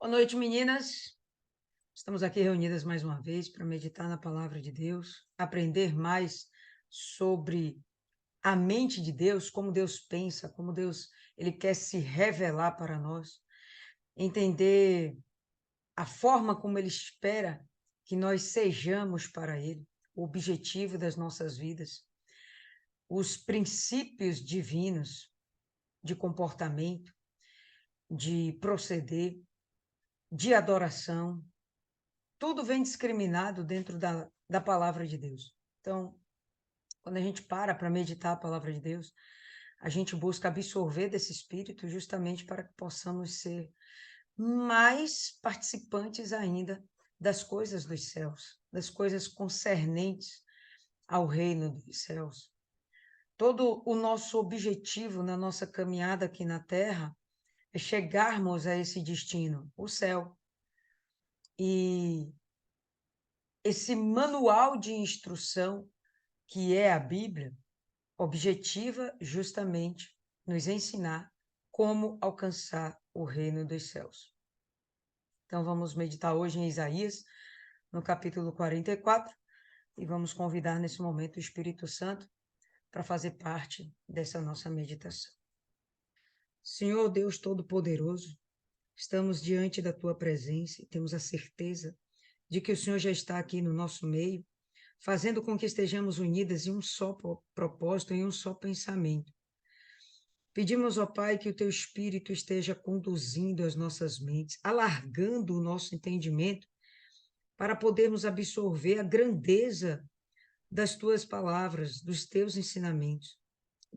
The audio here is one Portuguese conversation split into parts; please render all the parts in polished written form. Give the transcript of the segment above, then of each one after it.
Boa noite, meninas. Estamos aqui reunidas mais uma vez para meditar na palavra de Deus, aprender mais sobre a mente de Deus, como Deus pensa, como Deus ele quer se revelar para nós, entender a forma como ele espera que nós sejamos para ele, o objetivo das nossas vidas, os princípios divinos de comportamento, de proceder, de adoração. Tudo vem discriminado dentro da palavra de Deus. Então, quando a gente para meditar a palavra de Deus, a gente busca absorver desse Espírito justamente para que possamos ser mais participantes ainda das coisas dos céus, das coisas concernentes ao reino dos céus. Todo o nosso objetivo na nossa caminhada aqui na Terra é chegarmos a esse destino, o céu. E esse manual de instrução que é a Bíblia, objetiva justamente nos ensinar como alcançar o reino dos céus. Então vamos meditar hoje em Isaías, no capítulo 44, e vamos convidar nesse momento o Espírito Santo para fazer parte dessa nossa meditação. Senhor Deus Todo-Poderoso, estamos diante da tua presença e temos a certeza de que o Senhor já está aqui no nosso meio, fazendo com que estejamos unidas em um só propósito, em um só pensamento. Pedimos, ó Pai, que o teu Espírito esteja conduzindo as nossas mentes, alargando o nosso entendimento, para podermos absorver a grandeza das tuas palavras, dos teus ensinamentos.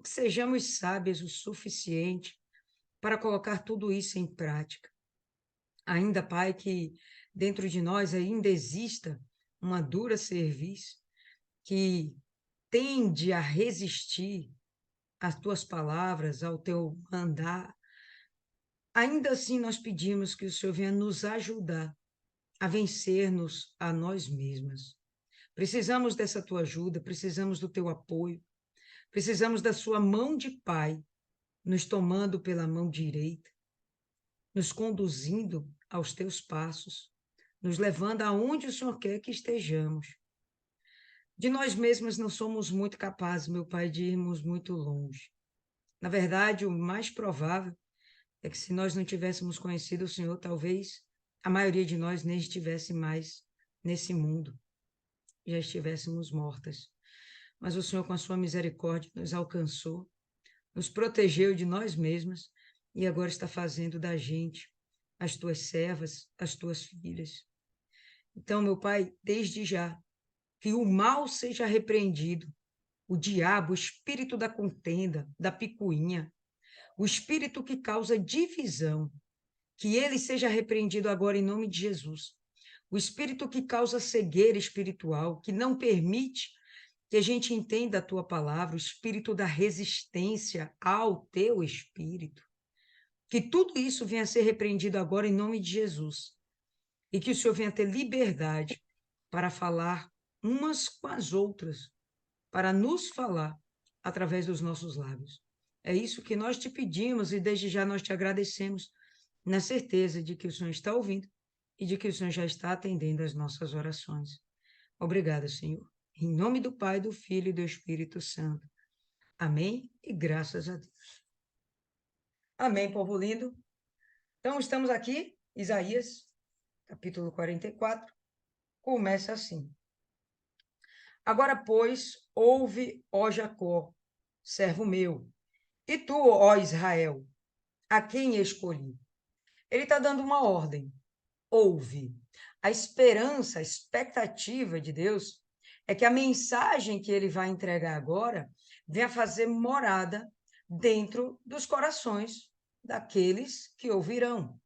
Que sejamos sábios o suficiente para colocar tudo isso em prática. Ainda, Pai, que dentro de nós ainda exista uma dura cerviz que tende a resistir às tuas palavras, ao teu mandar. Ainda assim, nós pedimos que o Senhor venha nos ajudar a vencer-nos a nós mesmas. Precisamos dessa tua ajuda, precisamos do teu apoio, precisamos da sua mão de Pai, nos tomando pela mão direita, nos conduzindo aos teus passos, nos levando aonde o Senhor quer que estejamos. De nós mesmos não somos muito capazes, meu Pai, de irmos muito longe. Na verdade, o mais provável é que se nós não tivéssemos conhecido o Senhor, talvez a maioria de nós nem estivesse mais nesse mundo, já estivéssemos mortas. Mas o Senhor, com a sua misericórdia, nos alcançou, nos protegeu de nós mesmas e agora está fazendo da gente as tuas servas, as tuas filhas. Então, meu Pai, desde já, que o mal seja repreendido, o diabo, o espírito da contenda, da picuinha, o espírito que causa divisão, que ele seja repreendido agora em nome de Jesus. O espírito que causa cegueira espiritual, que não permite que a gente entenda a tua palavra, o espírito da resistência ao teu espírito. Que tudo isso venha a ser repreendido agora em nome de Jesus. E que o Senhor venha ter liberdade para falar umas com as outras, para nos falar através dos nossos lábios. É isso que nós te pedimos e desde já nós te agradecemos, na certeza de que o Senhor está ouvindo e de que o Senhor já está atendendo às nossas orações. Obrigada, Senhor. Em nome do Pai, do Filho e do Espírito Santo. Amém e graças a Deus. Amém, povo lindo. Então, estamos aqui, Isaías, capítulo 44, começa assim. Agora, pois, ouve, ó Jacó, servo meu, e tu, ó Israel, a quem escolhi. Ele está dando uma ordem. Ouve. A esperança, a expectativa de Deus é que a mensagem que ele vai entregar agora venha fazer morada dentro dos corações daqueles que ouvirão.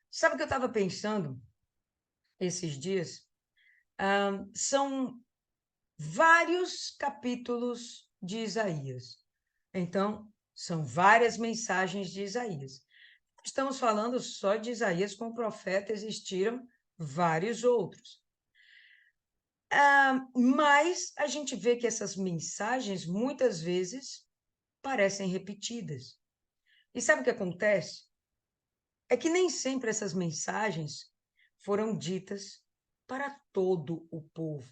Sabe o que eu estava pensando esses dias? São vários capítulos de Isaías. Então, são várias mensagens de Isaías. Estamos falando só de Isaías, com o profeta existiram vários outros. Mas a gente vê que essas mensagens muitas vezes parecem repetidas. E sabe o que acontece? é que nem sempre essas mensagens foram ditas para todo o povo.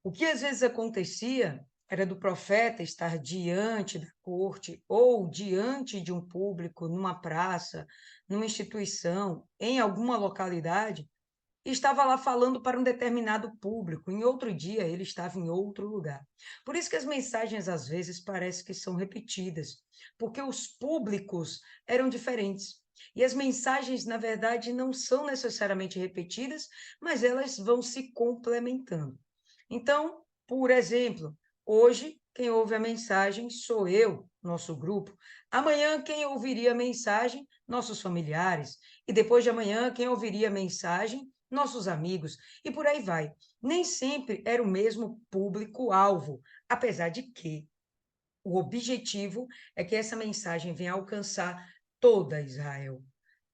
O que às vezes acontecia era do profeta estar diante da corte ou diante de um público, numa praça, numa instituição, em alguma localidade, e estava lá falando para um determinado público. Em outro dia, ele estava em outro lugar. Por isso que as mensagens às vezes parecem que são repetidas, porque os públicos eram diferentes. E as mensagens, na verdade, não são necessariamente repetidas, mas elas vão se complementando. Então, por exemplo, hoje quem ouve a mensagem sou eu, nosso grupo. Amanhã quem ouviria a mensagem? Nossos familiares. E depois de amanhã quem ouviria a mensagem? Nossos amigos. E por aí vai. Nem sempre era o mesmo público-alvo, apesar de que o objetivo é que essa mensagem venha alcançar toda Israel,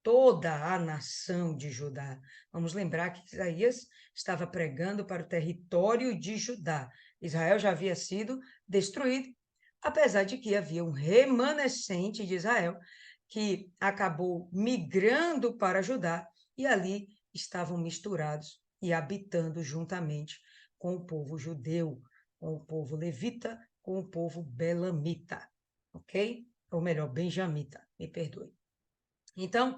toda a nação de Judá. Vamos lembrar que Isaías estava pregando para o território de Judá. Israel já havia sido destruído, apesar de que havia um remanescente de Israel que acabou migrando para Judá e ali estavam misturados e habitando juntamente com o povo judeu, com o povo levita, com o povo belamita, ok? Ou melhor, benjamita, me perdoe. Então,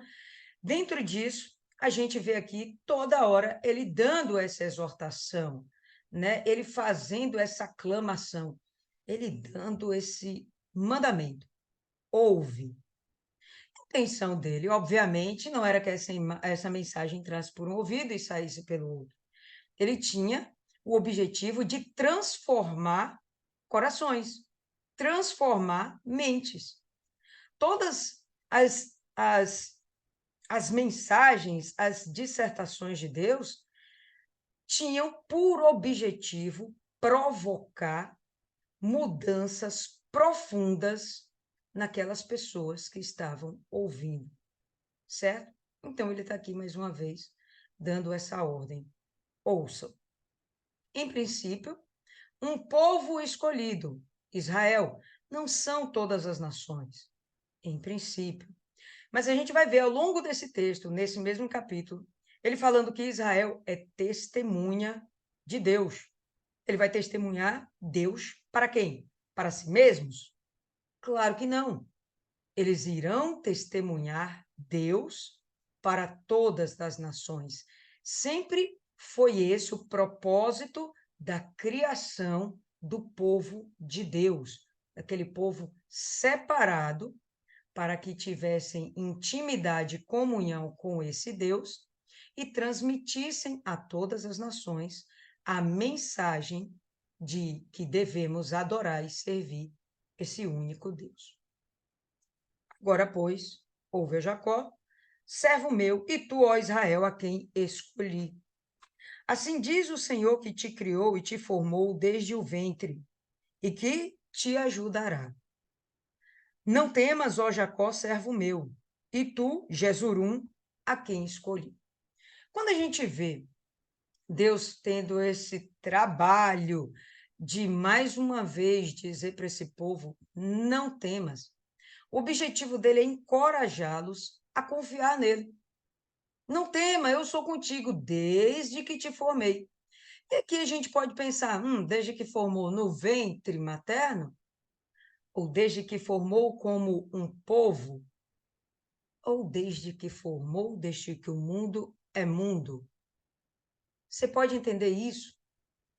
dentro disso, a gente vê aqui toda hora ele dando essa exortação, né? Ele fazendo essa aclamação, ele dando esse mandamento. Ouve. A intenção dele, obviamente, não era que essa mensagem entrasse por um ouvido e saísse pelo outro. Ele tinha o objetivo de transformar corações, transformar mentes. Todas as mensagens, as dissertações de Deus tinham por objetivo provocar mudanças profundas naquelas pessoas que estavam ouvindo, certo? Então ele está aqui mais uma vez dando essa ordem. Ouçam. Em princípio, um povo escolhido, Israel, não são todas as nações, em princípio. Mas a gente vai ver ao longo desse texto, nesse mesmo capítulo, ele falando que Israel é testemunha de Deus. Ele vai testemunhar Deus para quem? Para si mesmos? Claro que não. Eles irão testemunhar Deus para todas as nações. Sempre foi esse o propósito da criação do povo de Deus, daquele povo separado para que tivessem intimidade e comunhão com esse Deus e transmitissem a todas as nações a mensagem de que devemos adorar e servir esse único Deus. Agora, pois, ouve a Jacó, servo meu, e tu, ó Israel, a quem escolhi. Assim diz o Senhor que te criou e te formou desde o ventre, e que te ajudará. Não temas, ó Jacó, servo meu, e tu, Jesurum, a quem escolhi. Quando a gente vê Deus tendo esse trabalho de, mais uma vez, dizer para esse povo, não temas, o objetivo dele é encorajá-los a confiar nele. Não tema, eu sou contigo desde que te formei. E aqui a gente pode pensar, desde que formou no ventre materno, ou desde que formou como um povo, ou desde que formou, desde que o mundo é mundo. Você pode entender isso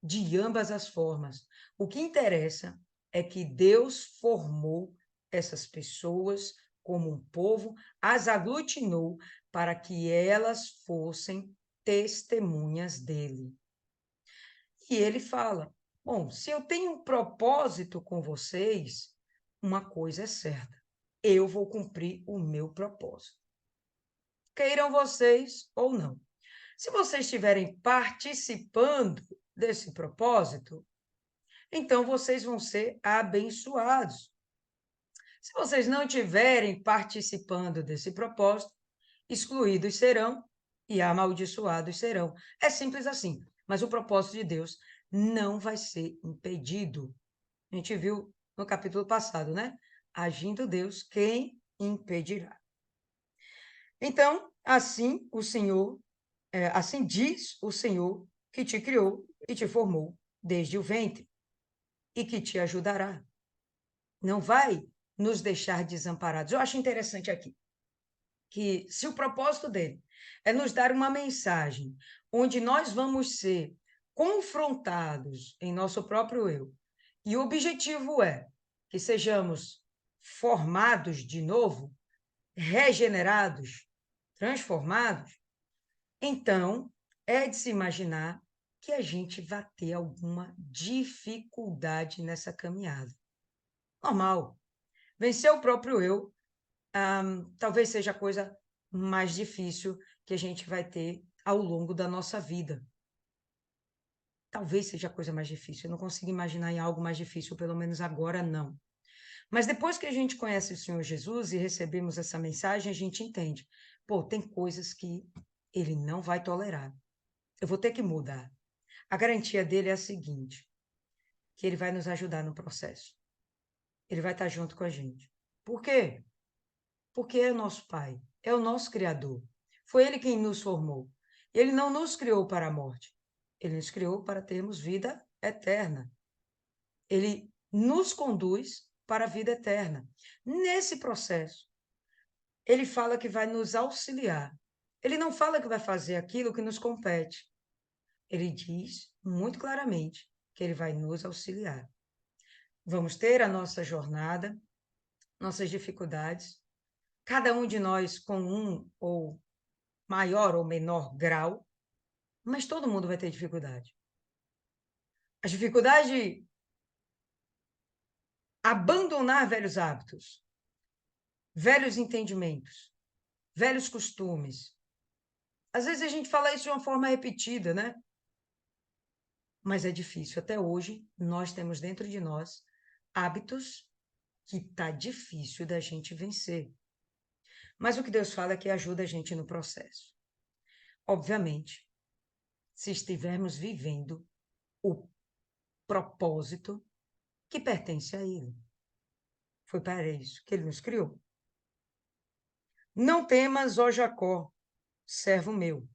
de ambas as formas. O que interessa é que Deus formou essas pessoas como um povo, as aglutinou para que elas fossem testemunhas dele. E ele fala: bom, se eu tenho um propósito com vocês, uma coisa é certa, eu vou cumprir o meu propósito. Queiram vocês ou não. Se vocês estiverem participando desse propósito, então vocês vão ser abençoados. Se vocês não estiverem participando desse propósito, excluídos serão e amaldiçoados serão. É simples assim. Mas o propósito de Deus não vai ser impedido. A gente viu no capítulo passado, né? Agindo Deus, quem impedirá? Então, assim o Senhor, assim diz o Senhor que te criou e te formou desde o ventre e que te ajudará. Não vai nos deixar desamparados. Eu acho interessante aqui que se o propósito dele é nos dar uma mensagem onde nós vamos ser confrontados em nosso próprio eu, e o objetivo é que sejamos formados de novo, regenerados, transformados, então é de se imaginar que a gente vai ter alguma dificuldade nessa caminhada. Normal. Vencer o próprio eu, talvez seja a coisa mais difícil que a gente vai ter ao longo da nossa vida. Talvez seja a coisa mais difícil. Eu não consigo imaginar em algo mais difícil, pelo menos agora não. Mas depois que a gente conhece o Senhor Jesus e recebemos essa mensagem, a gente entende. Pô, tem coisas que ele não vai tolerar. Eu vou ter que mudar. A garantia dele é a seguinte, que ele vai nos ajudar no processo. Ele vai estar junto com a gente. Por quê? Porque é o nosso Pai, é o nosso Criador. Foi Ele quem nos formou. Ele não nos criou para a morte. Ele nos criou para termos vida eterna. Ele nos conduz para a vida eterna. Nesse processo, ele fala que vai nos auxiliar. Ele não fala que vai fazer aquilo que nos compete. Ele diz muito claramente que ele vai nos auxiliar. Vamos ter a nossa jornada, nossas dificuldades, cada um de nós com um ou maior ou menor grau, mas todo mundo vai ter dificuldade. A dificuldade de abandonar velhos hábitos, velhos entendimentos, velhos costumes. Às vezes a gente fala isso de uma forma repetida, né? Mas é difícil. Até hoje, nós temos dentro de nós hábitos que tá difícil da gente vencer. Mas o que Deus fala é que ajuda a gente no processo. Obviamente, se estivermos vivendo o propósito que pertence a Ele. Foi para isso que Ele nos criou. Não temas, ó Jacó, servo meu,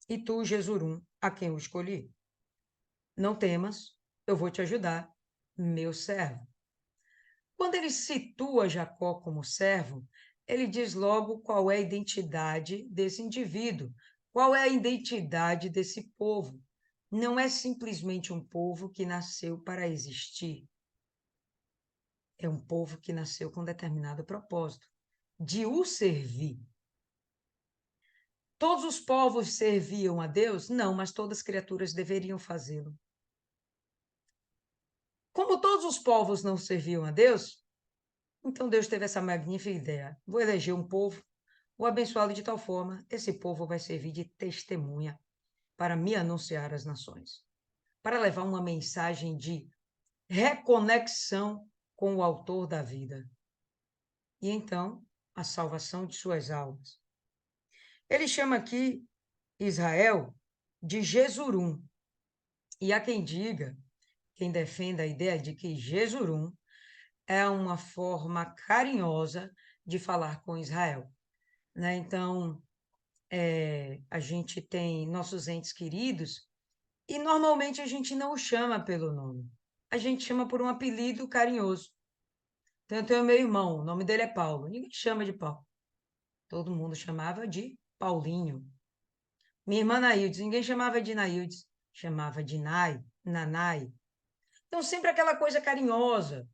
e tu, Jesurum, a quem eu escolhi. Não temas, eu vou te ajudar, meu servo. Quando ele situa Jacó como servo, ele diz logo qual é a identidade desse indivíduo, qual é a identidade desse povo. Não é simplesmente um povo que nasceu para existir. É um povo que nasceu com determinado propósito, de o servir. Todos os povos serviam a Deus? Não, mas todas as criaturas deveriam fazê-lo. Como todos os povos não serviam a Deus, então Deus teve essa magnífica ideia. Vou eleger um povo, vou abençoá-lo de tal forma, esse povo vai servir de testemunha para me anunciar às nações, para levar uma mensagem de reconexão com o autor da vida. E então, a salvação de suas almas. Ele chama aqui Israel de Jesurum. E há quem diga, quem defenda a ideia de que Jesurum é uma forma carinhosa de falar com Israel, né? Então, a gente tem nossos entes queridos e normalmente a gente não o chama pelo nome. A gente chama por um apelido carinhoso. Então, eu tenho meu irmão, o nome dele é Paulo. Ninguém chama de Paulo. Todo mundo chamava de Paulinho. Minha irmã Naildes, ninguém chamava de Naildes, chamava de Nai, Nanai. Então, sempre aquela coisa carinhosa,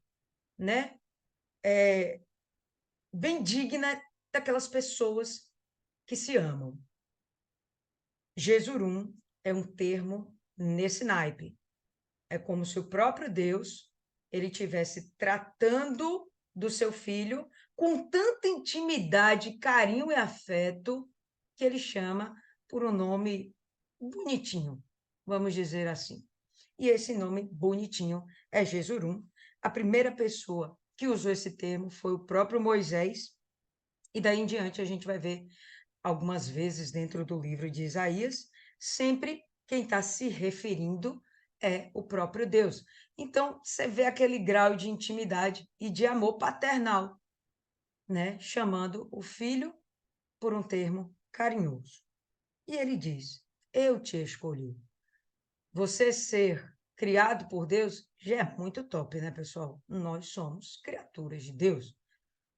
né? Bem digna daquelas pessoas que se amam. Jesurum é um termo nesse naipe. É como se o próprio Deus ele tivesse tratando do seu filho com tanta intimidade, carinho e afeto que ele chama por um nome bonitinho, vamos dizer assim. E esse nome bonitinho é Jesurum. A primeira pessoa que usou esse termo foi o próprio Moisés, e daí em diante a gente vai ver algumas vezes dentro do livro de Isaías, sempre quem está se referindo é o próprio Deus. Então, você vê aquele grau de intimidade e de amor paternal, né? Chamando o filho por um termo carinhoso. E ele diz: eu te escolhi. Você ser criado por Deus já é muito top, né, pessoal? Nós somos criaturas de Deus.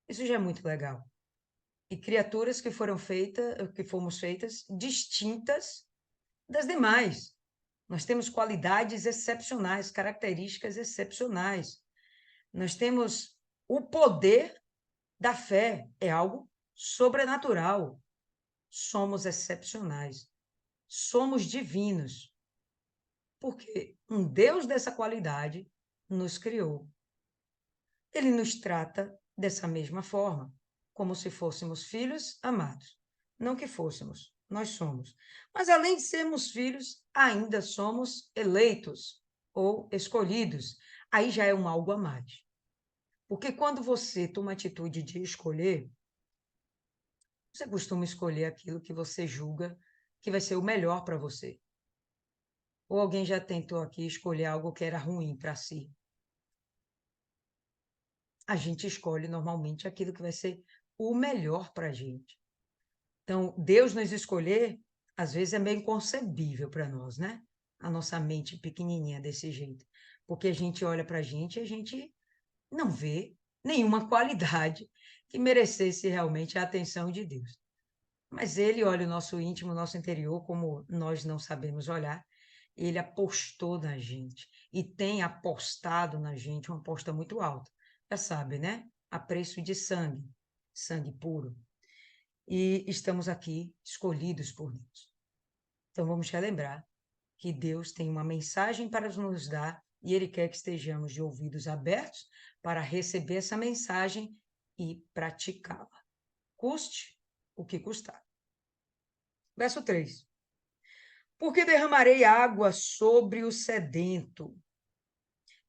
Isso já é muito legal. E criaturas que fomos feitas distintas das demais. Nós temos qualidades excepcionais, características excepcionais. Nós temos o poder da fé, é algo sobrenatural. Somos excepcionais. Somos divinos. Porque um Deus dessa qualidade nos criou. Ele nos trata dessa mesma forma, como se fôssemos filhos amados. Não que fôssemos, nós somos. Mas além de sermos filhos, ainda somos eleitos ou escolhidos. Aí já é um algo a mais. Porque quando você toma a atitude de escolher, você costuma escolher aquilo que você julga que vai ser o melhor para você. Ou alguém já tentou aqui escolher algo que era ruim para si? A gente escolhe normalmente aquilo que vai ser o melhor para a gente. Então, Deus nos escolher, às vezes é meio inconcebível para nós, né? A nossa mente pequenininha desse jeito. Porque a gente olha para a gente e a gente não vê nenhuma qualidade que merecesse realmente a atenção de Deus. Mas Ele olha o nosso íntimo, o nosso interior, como nós não sabemos olhar. Ele apostou na gente e tem apostado na gente uma aposta muito alta. Já sabe, né? A preço de sangue, sangue puro. E estamos aqui escolhidos por Deus. Então vamos relembrar que Deus tem uma mensagem para nos dar e Ele quer que estejamos de ouvidos abertos para receber essa mensagem e praticá-la. Custe o que custar. Verso 3. Porque derramarei água sobre o sedento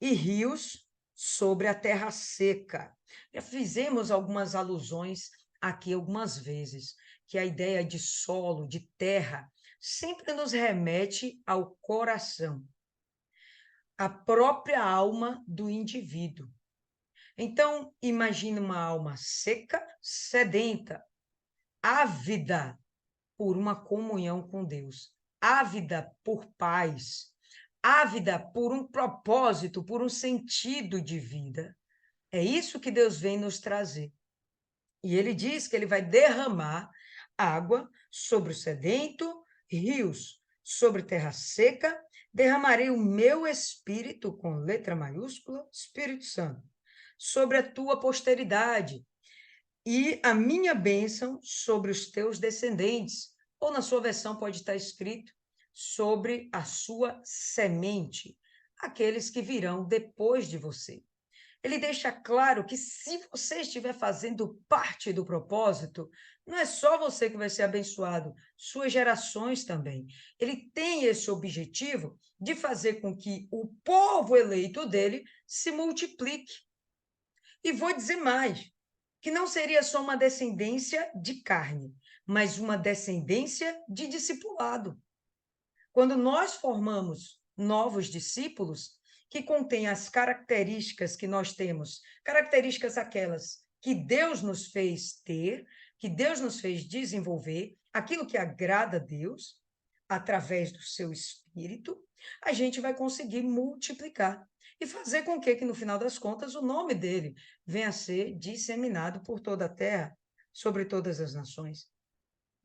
e rios sobre a terra seca. Já fizemos algumas alusões aqui algumas vezes, que a ideia de solo, de terra, sempre nos remete ao coração, à própria alma do indivíduo. Então, imagine uma alma seca, sedenta, ávida por uma comunhão com Deus, ávida por paz, ávida por um propósito, por um sentido de vida. É isso que Deus vem nos trazer. E ele diz que ele vai derramar água sobre o sedento, rios sobre terra seca, derramarei o meu espírito, com letra maiúscula, Espírito Santo, sobre a tua posteridade e a minha bênção sobre os teus descendentes. Ou na sua versão pode estar escrito sobre a sua semente, aqueles que virão depois de você. Ele deixa claro que se você estiver fazendo parte do propósito, não é só você que vai ser abençoado, suas gerações também. Ele tem esse objetivo de fazer com que o povo eleito dele se multiplique. E vou dizer mais, que não seria só uma descendência de carne, mas uma descendência de discipulado. Quando nós formamos novos discípulos, que contêm as características que nós temos, características aquelas que Deus nos fez ter, que Deus nos fez desenvolver, aquilo que agrada a Deus, através do seu Espírito, a gente vai conseguir multiplicar e fazer com que no final das contas, o nome dele venha a ser disseminado por toda a terra, sobre todas as nações.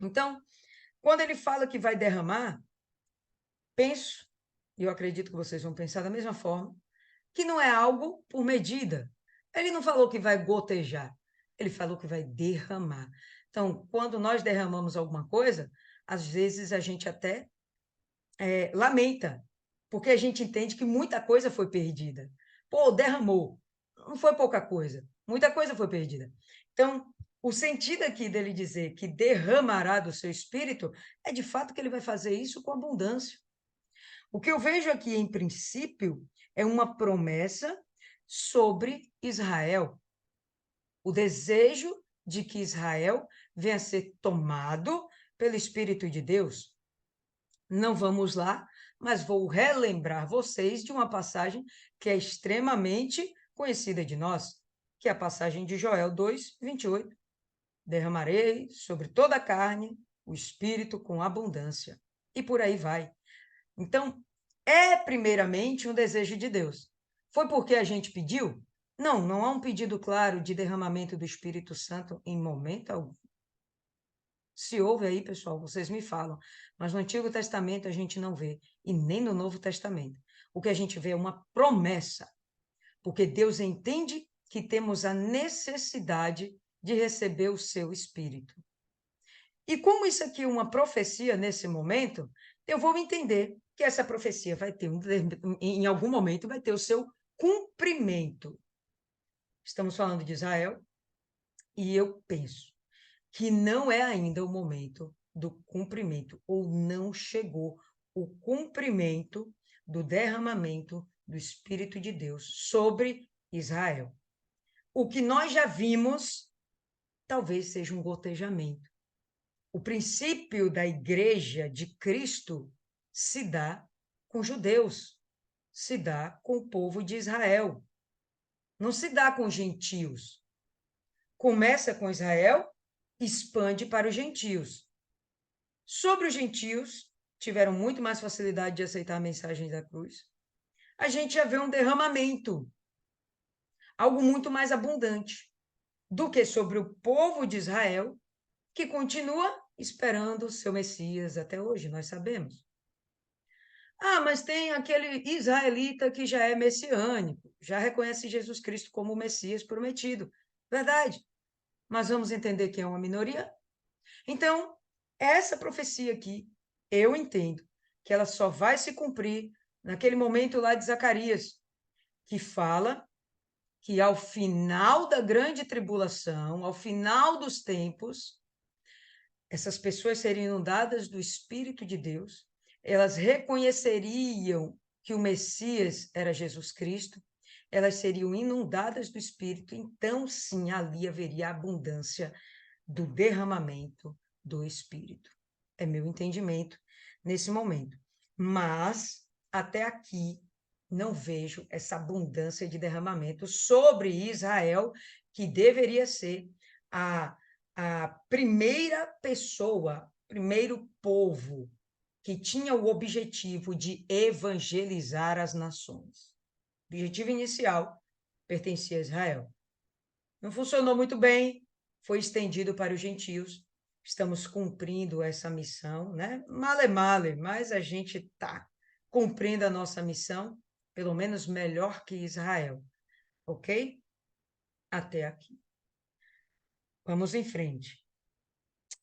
Então, quando ele fala que vai derramar, penso, e eu acredito que vocês vão pensar da mesma forma, que não é algo por medida. Ele não falou que vai gotejar, ele falou que vai derramar. Então, quando nós derramamos alguma coisa, às vezes a gente até lamenta, porque a gente entende que muita coisa foi perdida. Pô, derramou. Não foi pouca coisa, muita coisa foi perdida. Então, o sentido aqui dele dizer que derramará do seu espírito é de fato que ele vai fazer isso com abundância. O que eu vejo aqui, em princípio, é uma promessa sobre Israel. O desejo de que Israel venha a ser tomado pelo Espírito de Deus. Não vamos lá, mas vou relembrar vocês de uma passagem que é extremamente conhecida de nós, que é a passagem de Joel 2, 28. derramarei sobre toda a carne o Espírito com abundância. E por aí vai. Então, é primeiramente um desejo de Deus. Foi porque a gente pediu? Não, não há um pedido claro de derramamento do Espírito Santo em momento algum. Se houve aí, pessoal, vocês me falam. Mas no Antigo Testamento a gente não vê, e nem no Novo Testamento. O que a gente vê é uma promessa, porque Deus entende que temos a necessidade de receber o seu Espírito. E como isso aqui é uma profecia nesse momento, eu vou entender que essa profecia vai ter, em algum momento, vai ter o seu cumprimento. Estamos falando de Israel, e eu penso que não é ainda o momento do cumprimento, ou não chegou o cumprimento do derramamento do Espírito de Deus sobre Israel. O que nós já vimos, talvez seja um gotejamento. O princípio da igreja de Cristo se dá com judeus, se dá com o povo de Israel, não se dá com gentios. Começa com Israel, expande para os gentios. Sobre os gentios, tiveram muito mais facilidade de aceitar a mensagem da cruz. A gente já vê um derramamento, algo muito mais abundante do que sobre o povo de Israel, que continua esperando o seu Messias até hoje, nós sabemos. Ah, mas tem aquele israelita que já é messiânico, já reconhece Jesus Cristo como o Messias prometido. Verdade. Mas vamos entender que é uma minoria? Então, essa profecia aqui, eu entendo que ela só vai se cumprir naquele momento lá de Zacarias, que fala que ao final da grande tribulação, ao final dos tempos, essas pessoas seriam inundadas do Espírito de Deus, elas reconheceriam que o Messias era Jesus Cristo, elas seriam inundadas do Espírito, então sim, ali haveria abundância do derramamento do Espírito. É meu entendimento nesse momento. Mas, até aqui, não vejo essa abundância de derramamento sobre Israel, que deveria ser a primeira pessoa, primeiro povo que tinha o objetivo de evangelizar as nações. O objetivo inicial pertencia a Israel. Não funcionou muito bem, foi estendido para os gentios. Estamos cumprindo essa missão, né? Male, male, mas a gente está cumprindo a nossa missão, pelo menos melhor que Israel, ok? Até aqui. Vamos em frente.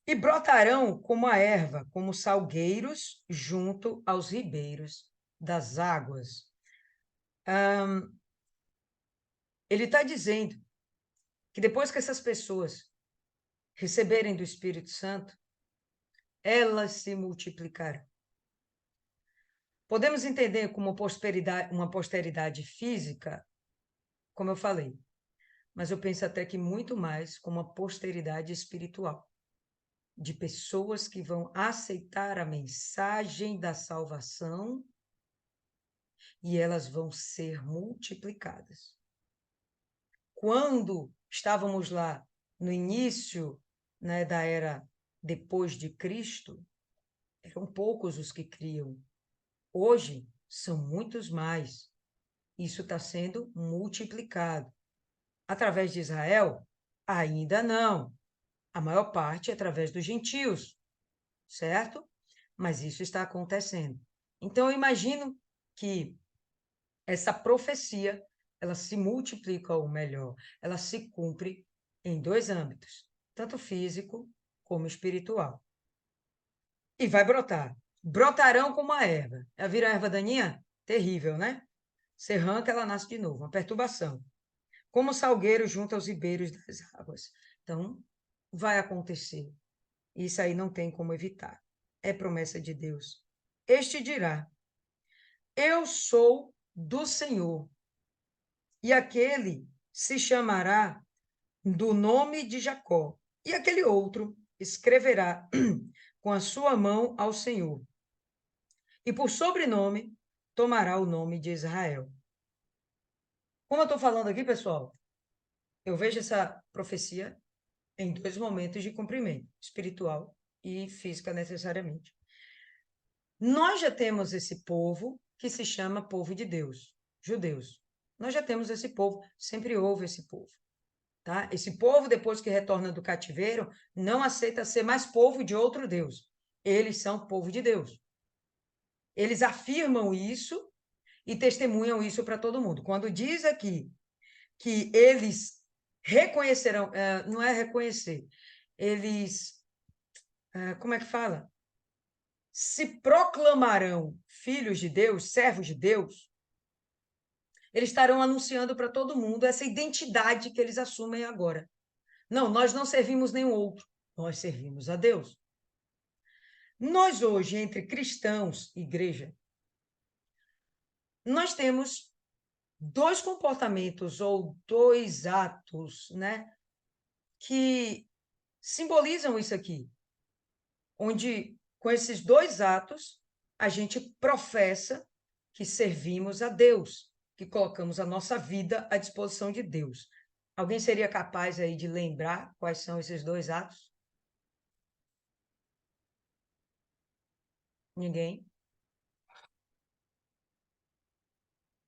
E brotarão como a erva, como salgueiros junto aos ribeiros das águas. Ele está dizendo que depois que essas pessoas receberem do Espírito Santo, elas se multiplicarão. Podemos entender como uma posteridade física, como eu falei, mas eu penso até que muito mais como uma posteridade espiritual, de pessoas que vão aceitar a mensagem da salvação e elas vão ser multiplicadas. Quando estávamos lá no início, né, da era depois de Cristo, eram poucos os que criam. Hoje são muitos mais. Isso está sendo multiplicado. Através de Israel? Ainda não. A maior parte é através dos gentios, certo? Mas isso está acontecendo. Então, eu imagino que essa profecia, ela se multiplica, ou melhor, ela se cumpre em dois âmbitos, tanto físico como espiritual. E vai brotar. Brotarão como a erva. Já viram a erva daninha? Terrível, né? Você arranca, ela nasce de novo, uma perturbação. Como salgueiro junto aos ribeiros das águas. Então, vai acontecer. Isso aí não tem como evitar. É promessa de Deus. Este dirá: eu sou do Senhor, e aquele se chamará do nome de Jacó, e aquele outro escreverá com a sua mão ao Senhor, e por sobrenome tomará o nome de Israel. Como eu estou falando aqui, pessoal, eu vejo essa profecia em dois momentos de cumprimento, espiritual e física necessariamente. Nós já temos esse povo que se chama povo de Deus, judeus. Nós já temos esse povo, sempre houve esse povo. Tá? Esse povo, depois que retorna do cativeiro, não aceita ser mais povo de outro Deus. Eles são povo de Deus. Eles afirmam isso e testemunham isso para todo mundo. Quando diz aqui que eles reconhecerão, não é reconhecer, eles, como é que fala? Se proclamarão filhos de Deus, servos de Deus, eles estarão anunciando para todo mundo essa identidade que eles assumem agora. Não, nós não servimos nenhum outro, nós servimos a Deus. Nós hoje, entre cristãos e igreja, nós temos dois comportamentos ou dois atos, né, que simbolizam isso aqui, onde com esses dois atos a gente professa que servimos a Deus, que colocamos a nossa vida à disposição de Deus. Alguém seria capaz aí de lembrar quais são esses dois atos? Ninguém?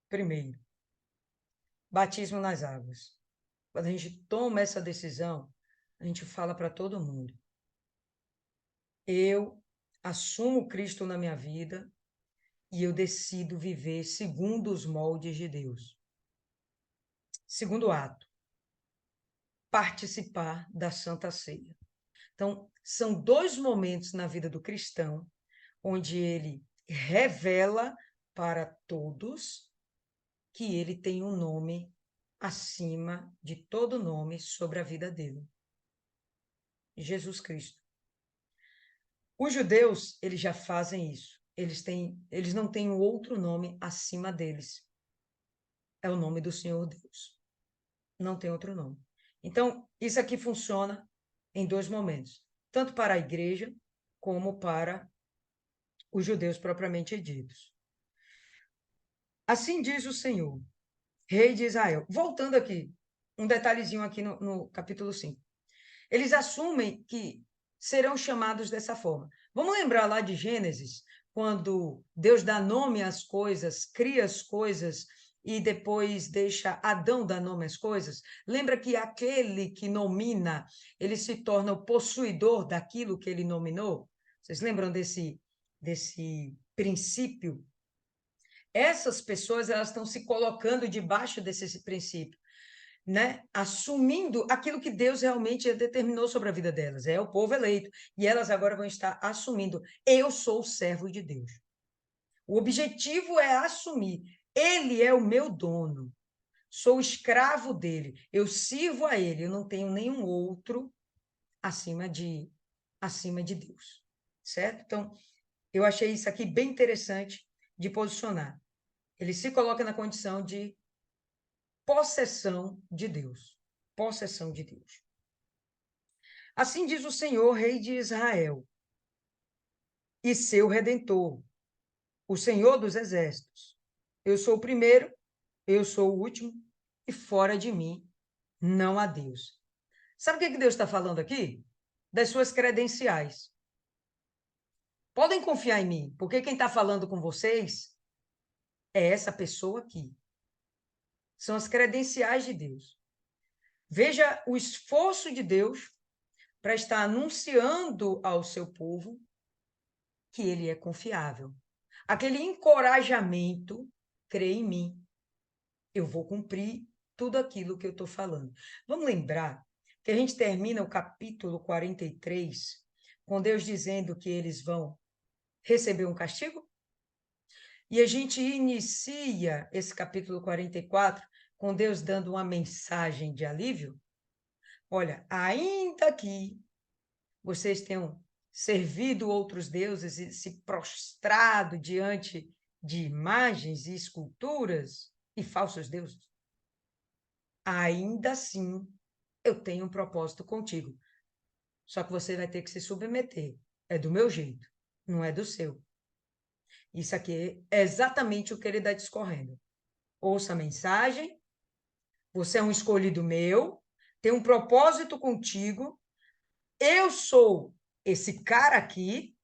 Primeiro, batismo nas águas. Quando a gente toma essa decisão, a gente fala para todo mundo: eu assumo Cristo na minha vida e eu decido viver segundo os moldes de Deus. Segundo ato, participar da Santa Ceia. Então, são dois momentos na vida do cristão onde ele revela para todos que ele tem um nome acima de todo nome sobre a vida dele. Jesus Cristo. Os judeus, eles já fazem isso. Eles não têm um outro nome acima deles. É o nome do Senhor Deus. Não tem outro nome. Então, isso aqui funciona em dois momentos, tanto para a igreja como para os judeus propriamente ditos. Assim diz o Senhor, Rei de Israel. Voltando aqui, um detalhezinho aqui no capítulo 5. Eles assumem que serão chamados dessa forma. Vamos lembrar lá de Gênesis, quando Deus dá nome às coisas, cria as coisas e depois deixa Adão dar nome às coisas? Lembra que aquele que nomina, ele se torna o possuidor daquilo que ele nominou? Vocês lembram desse princípio? Essas pessoas, elas estão se colocando debaixo desse princípio, né? Assumindo aquilo que Deus realmente determinou sobre a vida delas. É o povo eleito. E elas agora vão estar assumindo: eu sou o servo de Deus. O objetivo é assumir: ele é o meu dono. Sou escravo dele. Eu sirvo a ele. Eu não tenho nenhum outro acima de Deus. Certo? Então, eu achei isso aqui bem interessante de posicionar. Ele se coloca na condição de possessão de Deus. Possessão de Deus. Assim diz o Senhor, Rei de Israel, e seu Redentor, o Senhor dos Exércitos. Eu sou o primeiro, eu sou o último, e fora de mim não há Deus. Sabe o que Deus está falando aqui? Das suas credenciais. Podem confiar em mim, porque quem está falando com vocês é essa pessoa aqui. São as credenciais de Deus. Veja o esforço de Deus para estar anunciando ao seu povo que ele é confiável. Aquele encorajamento, crê em mim, eu vou cumprir tudo aquilo que eu estou falando. Vamos lembrar que a gente termina o capítulo 43 com Deus dizendo que eles vão receber um castigo? E a gente inicia esse capítulo 44 com Deus dando uma mensagem de alívio? Olha, ainda que vocês tenham servido outros deuses e se prostrado diante de imagens e esculturas e falsos deuses, ainda assim eu tenho um propósito contigo. Só que você vai ter que se submeter. É do meu jeito, não é do seu. Isso aqui é exatamente o que ele está discorrendo. Ouça a mensagem, você é um escolhido meu, tenho um propósito contigo, eu sou esse cara aqui,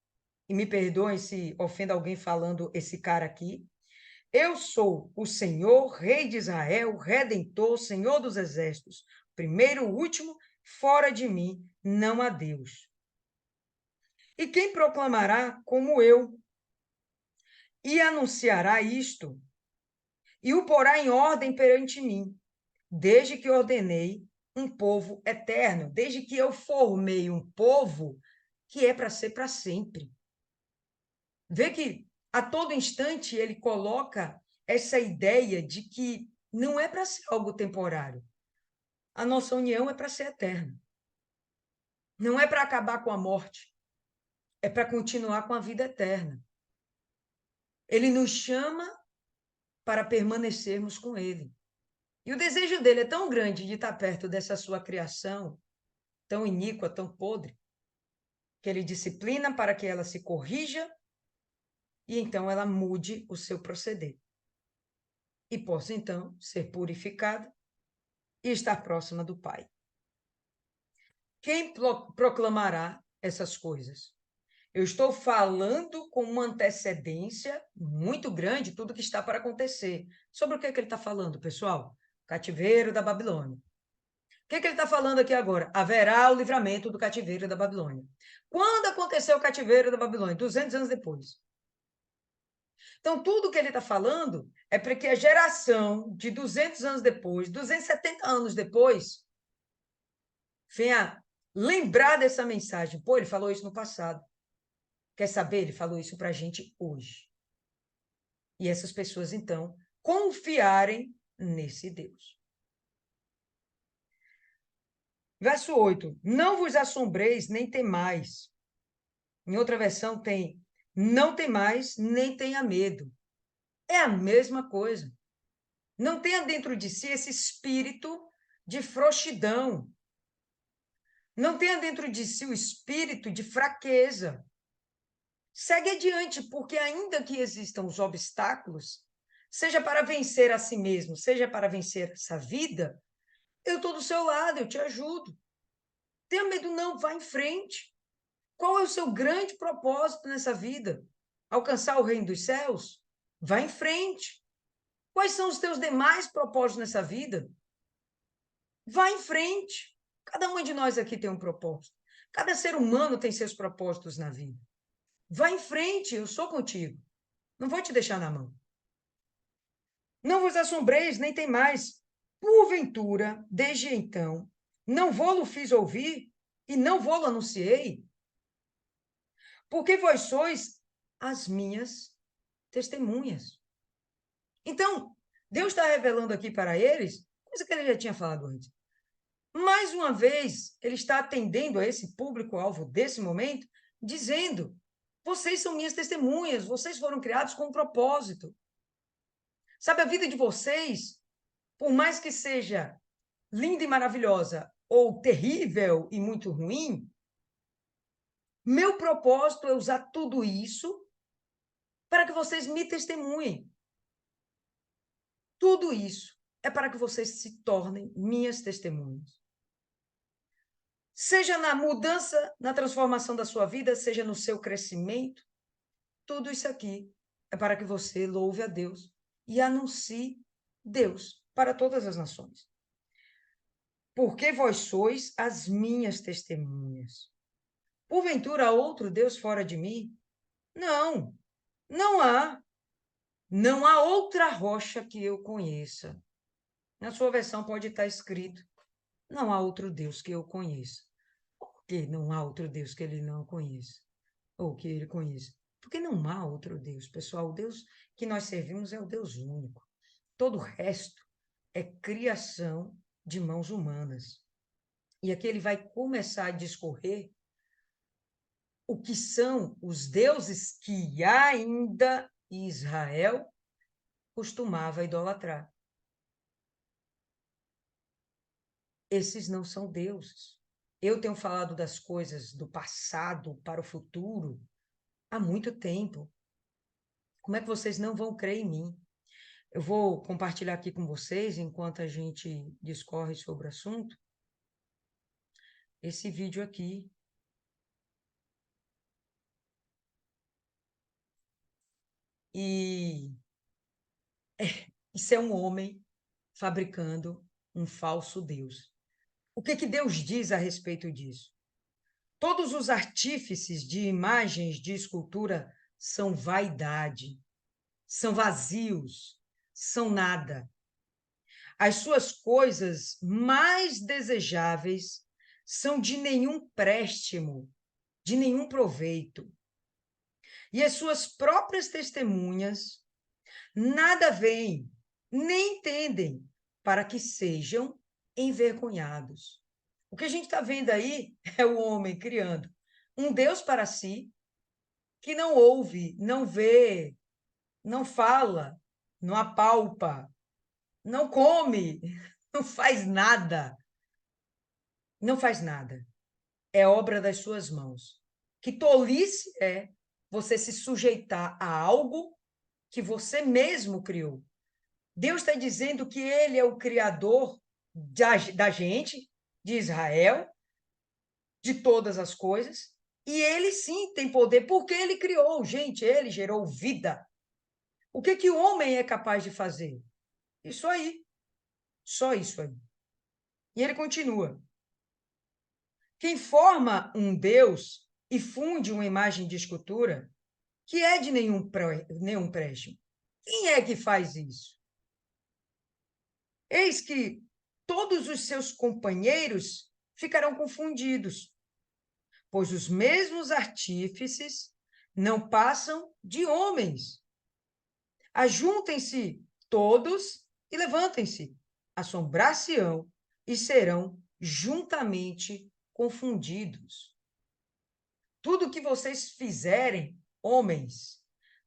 e me perdoem se ofenda alguém falando esse cara aqui, eu sou o Senhor, Rei de Israel, Redentor, Senhor dos Exércitos, primeiro, último, fora de mim não há Deus. E quem proclamará como eu, e anunciará isto, e o porá em ordem perante mim, desde que ordenei um povo eterno, desde que eu formei um povo que é para ser para sempre. Vê que a todo instante ele coloca essa ideia de que não é para ser algo temporário. A nossa união é para ser eterna. Não é para acabar com a morte, é para continuar com a vida eterna. Ele nos chama para permanecermos com ele. E o desejo dele é tão grande de estar perto dessa sua criação, tão iníqua, tão podre, que ele disciplina para que ela se corrija e então ela mude o seu proceder. E possa então ser purificada e estar próxima do Pai. Quem proclamará essas coisas? Eu estou falando com uma antecedência muito grande tudo que está para acontecer. Sobre o que ele está falando, pessoal? Cativeiro da Babilônia. O que ele está falando aqui agora? Haverá o livramento do cativeiro da Babilônia. Quando aconteceu o cativeiro da Babilônia? 200 anos depois. Então, tudo que ele está falando é para que a geração de 200 anos depois, 270 anos depois, venha lembrar dessa mensagem. Pô, ele falou isso no passado. Quer saber? Ele falou isso para a gente hoje. E essas pessoas, então, confiarem nesse Deus. Verso 8. Não vos assombreis, nem temais. Em outra versão tem, não temais, nem tenha medo. É a mesma coisa. Não tenha dentro de si esse espírito de frouxidão. Não tenha dentro de si o espírito de fraqueza. Segue adiante, porque ainda que existam os obstáculos, seja para vencer a si mesmo, seja para vencer essa vida, eu estou do seu lado, eu te ajudo. Tenha medo não, vá em frente. Qual é o seu grande propósito nessa vida? Alcançar o reino dos céus? Vá em frente. Quais são os teus demais propósitos nessa vida? Vá em frente. Cada um de nós aqui tem um propósito. Cada ser humano tem seus propósitos na vida. Vá em frente, eu sou contigo. Não vou te deixar na mão. Não vos assombreis, nem tem mais. Porventura, desde então, não vou-lo fiz ouvir e não vou-lo anunciei? Porque vós sois as minhas testemunhas. Então, Deus está revelando aqui para eles, coisa que ele já tinha falado antes. Mais uma vez, ele está atendendo a esse público-alvo desse momento, dizendo: vocês são minhas testemunhas, vocês foram criados com um propósito. Sabe, a vida de vocês, por mais que seja linda e maravilhosa, ou terrível e muito ruim, meu propósito é usar tudo isso para que vocês me testemunhem. Tudo isso é para que vocês se tornem minhas testemunhas. Seja na mudança, na transformação da sua vida, seja no seu crescimento, tudo isso aqui é para que você louve a Deus e anuncie Deus para todas as nações. Porque vós sois as minhas testemunhas. Porventura há outro Deus fora de mim? Não, não há. Não há outra rocha que eu conheça. Na sua versão pode estar escrito: não há outro Deus que eu conheça. Por que não há outro Deus que ele não conheça? Ou que ele conheça? Porque não há outro Deus, pessoal. O Deus que nós servimos é o Deus único. Todo o resto é criação de mãos humanas. E aqui ele vai começar a discorrer o que são os deuses que ainda Israel costumava idolatrar. Esses não são deuses. Eu tenho falado das coisas do passado para o futuro há muito tempo. Como é que vocês não vão crer em mim? Eu vou compartilhar aqui com vocês, enquanto a gente discorre sobre o assunto, esse vídeo aqui. E isso é um homem fabricando um falso Deus. O que Deus diz a respeito disso? Todos os artífices de imagens de escultura são vaidade, são vazios, são nada. As suas coisas mais desejáveis são de nenhum préstimo, de nenhum proveito. E as suas próprias testemunhas nada veem, nem entendem, para que sejam envergonhados. O que a gente está vendo aí é o homem criando um Deus para si, que não ouve, não vê, não fala, não apalpa, não come, não faz nada. Não faz nada. É obra das suas mãos. Que tolice é você se sujeitar a algo que você mesmo criou. Deus está dizendo que ele é o criador da gente, de Israel, de todas as coisas, e ele sim tem poder, porque ele criou, gente, ele gerou vida. O que o homem é capaz de fazer? Isso aí, só isso aí. E ele continua. Quem forma um Deus e funde uma imagem de escultura, que é de nenhum préstimo. Quem é que faz isso? Eis que todos os seus companheiros ficarão confundidos, pois os mesmos artífices não passam de homens. Ajuntem-se todos e levantem-se, assombrar-se-ão e serão juntamente confundidos. Tudo que vocês fizerem, homens,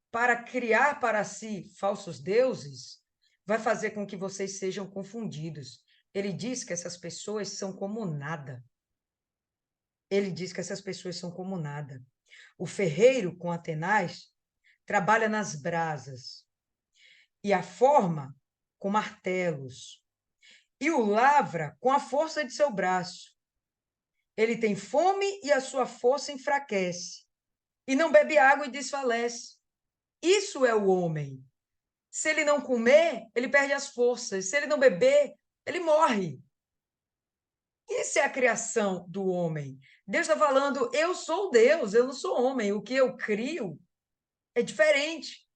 para criar para si falsos deuses, vai fazer com que vocês sejam confundidos. Ele diz que essas pessoas são como nada. Ele diz que essas pessoas são como nada. O ferreiro, com a tenaz, trabalha nas brasas e a forma com martelos e o lavra com a força de seu braço. Ele tem fome e a sua força enfraquece, e não bebe água e desfalece. Isso é o homem. Se ele não comer, ele perde as forças. Se ele não beber, ele morre. Isso é a criação do homem. Deus está falando, eu sou Deus, eu não sou homem. O que eu crio é diferente.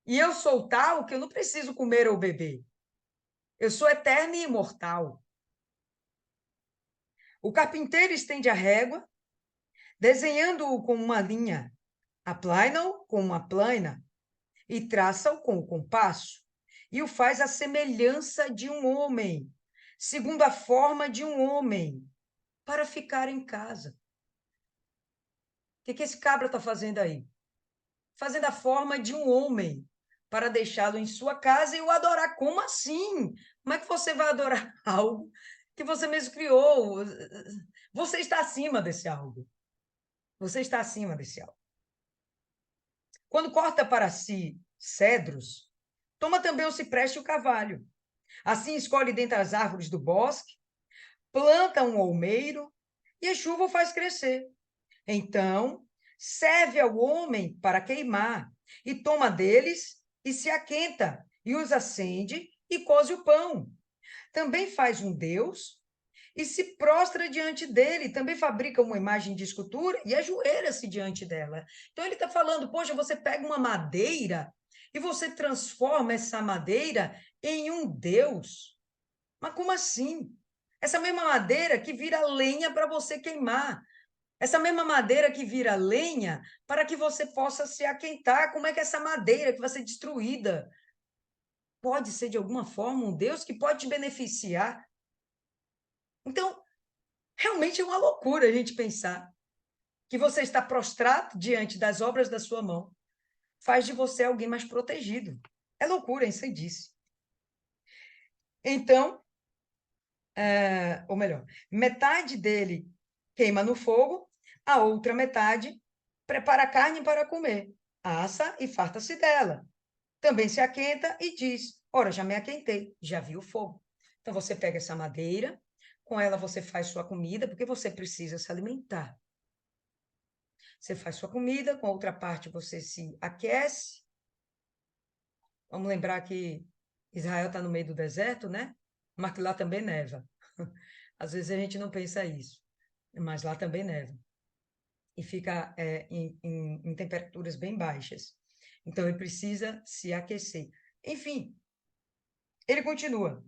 E eu sou tal que eu não preciso comer ou beber. Eu sou eterno e imortal. O carpinteiro estende a régua, desenhando-o com uma linha, aplana-o com uma plana e traça-o com o compasso, e o faz à semelhança de um homem, segundo a forma de um homem, para ficar em casa. O que esse cabra está fazendo aí? Fazendo a forma de um homem, para deixá-lo em sua casa e o adorar. Como assim? Como é que você vai adorar algo que você mesmo criou? Você está acima desse algo. Você está acima desse algo. Quando corta para si cedros, toma também o cipreste e o carvalho. Assim escolhe dentre as árvores do bosque, planta um olmeiro e a chuva o faz crescer. Então, serve ao homem para queimar, e toma deles e se aquenta, e os acende e coze o pão. Também faz um Deus e se prostra diante dele, também fabrica uma imagem de escultura e ajoelha-se diante dela. Então ele está falando, poxa, você pega uma madeira e você transforma essa madeira em um Deus. Mas como assim? Essa mesma madeira que vira lenha para você queimar. Essa mesma madeira que vira lenha para que você possa se aquentar. Como é que essa madeira que vai ser destruída pode ser, de alguma forma, um Deus que pode te beneficiar? Então, realmente é uma loucura a gente pensar que você está prostrado diante das obras da sua mão. Faz de você alguém mais protegido. É loucura, isso aí disse. Então, ou melhor, metade dele queima no fogo, a outra metade prepara carne para comer, assa e farta-se dela. Também se aquenta e diz: ora, já me aquentei, já vi o fogo. Então você pega essa madeira, com ela você faz sua comida, porque você precisa se alimentar. Você faz sua comida, com a outra parte você se aquece. Vamos lembrar que Israel está no meio do deserto, né? Mas que lá também neva. Às vezes a gente não pensa isso, mas lá também neva. E fica em temperaturas bem baixas. Então ele precisa se aquecer. Enfim, ele continua.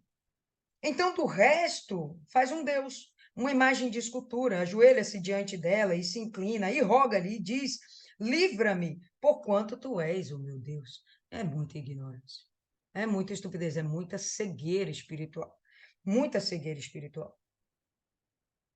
Então, do resto, faz um Deus, uma imagem de escultura, ajoelha-se diante dela e se inclina e roga-lhe e diz: livra-me, porquanto tu és o meu Deus. É muita ignorância, é muita estupidez, é muita cegueira espiritual. Muita cegueira espiritual.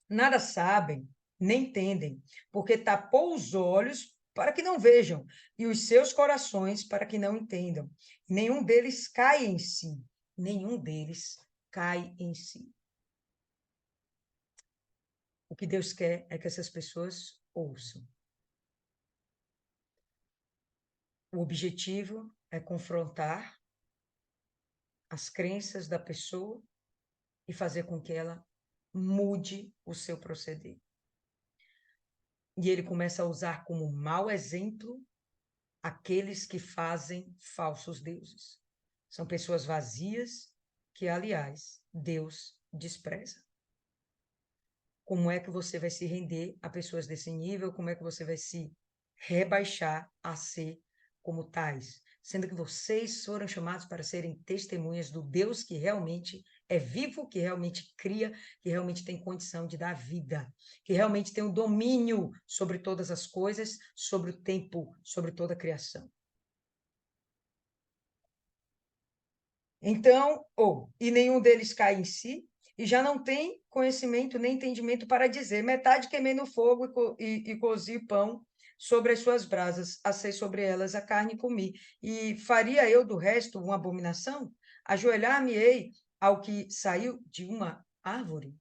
Nada sabem, nem entendem, porque tapou os olhos para que não vejam, e os seus corações para que não entendam. Nenhum deles cai em si, nenhum deles cai em si. O que Deus quer é que essas pessoas ouçam. O objetivo é confrontar as crenças da pessoa e fazer com que ela mude o seu proceder. E ele começa a usar como mau exemplo aqueles que fazem falsos deuses. São pessoas vazias que, aliás, Deus despreza. Como é que você vai se render a pessoas desse nível? Como é que você vai se rebaixar a ser como tais? Sendo que vocês foram chamados para serem testemunhas do Deus que realmente é vivo, que realmente cria, que realmente tem condição de dar vida, que realmente tem o domínio sobre todas as coisas, sobre o tempo, sobre toda a criação. Então, e nenhum deles cai em si, e já não tem conhecimento nem entendimento para dizer: metade queimei no fogo e cozi pão sobre as suas brasas, assei sobre elas a carne e comi. E faria eu do resto uma abominação? Ajoelhar-me-ei ao que saiu de uma árvore?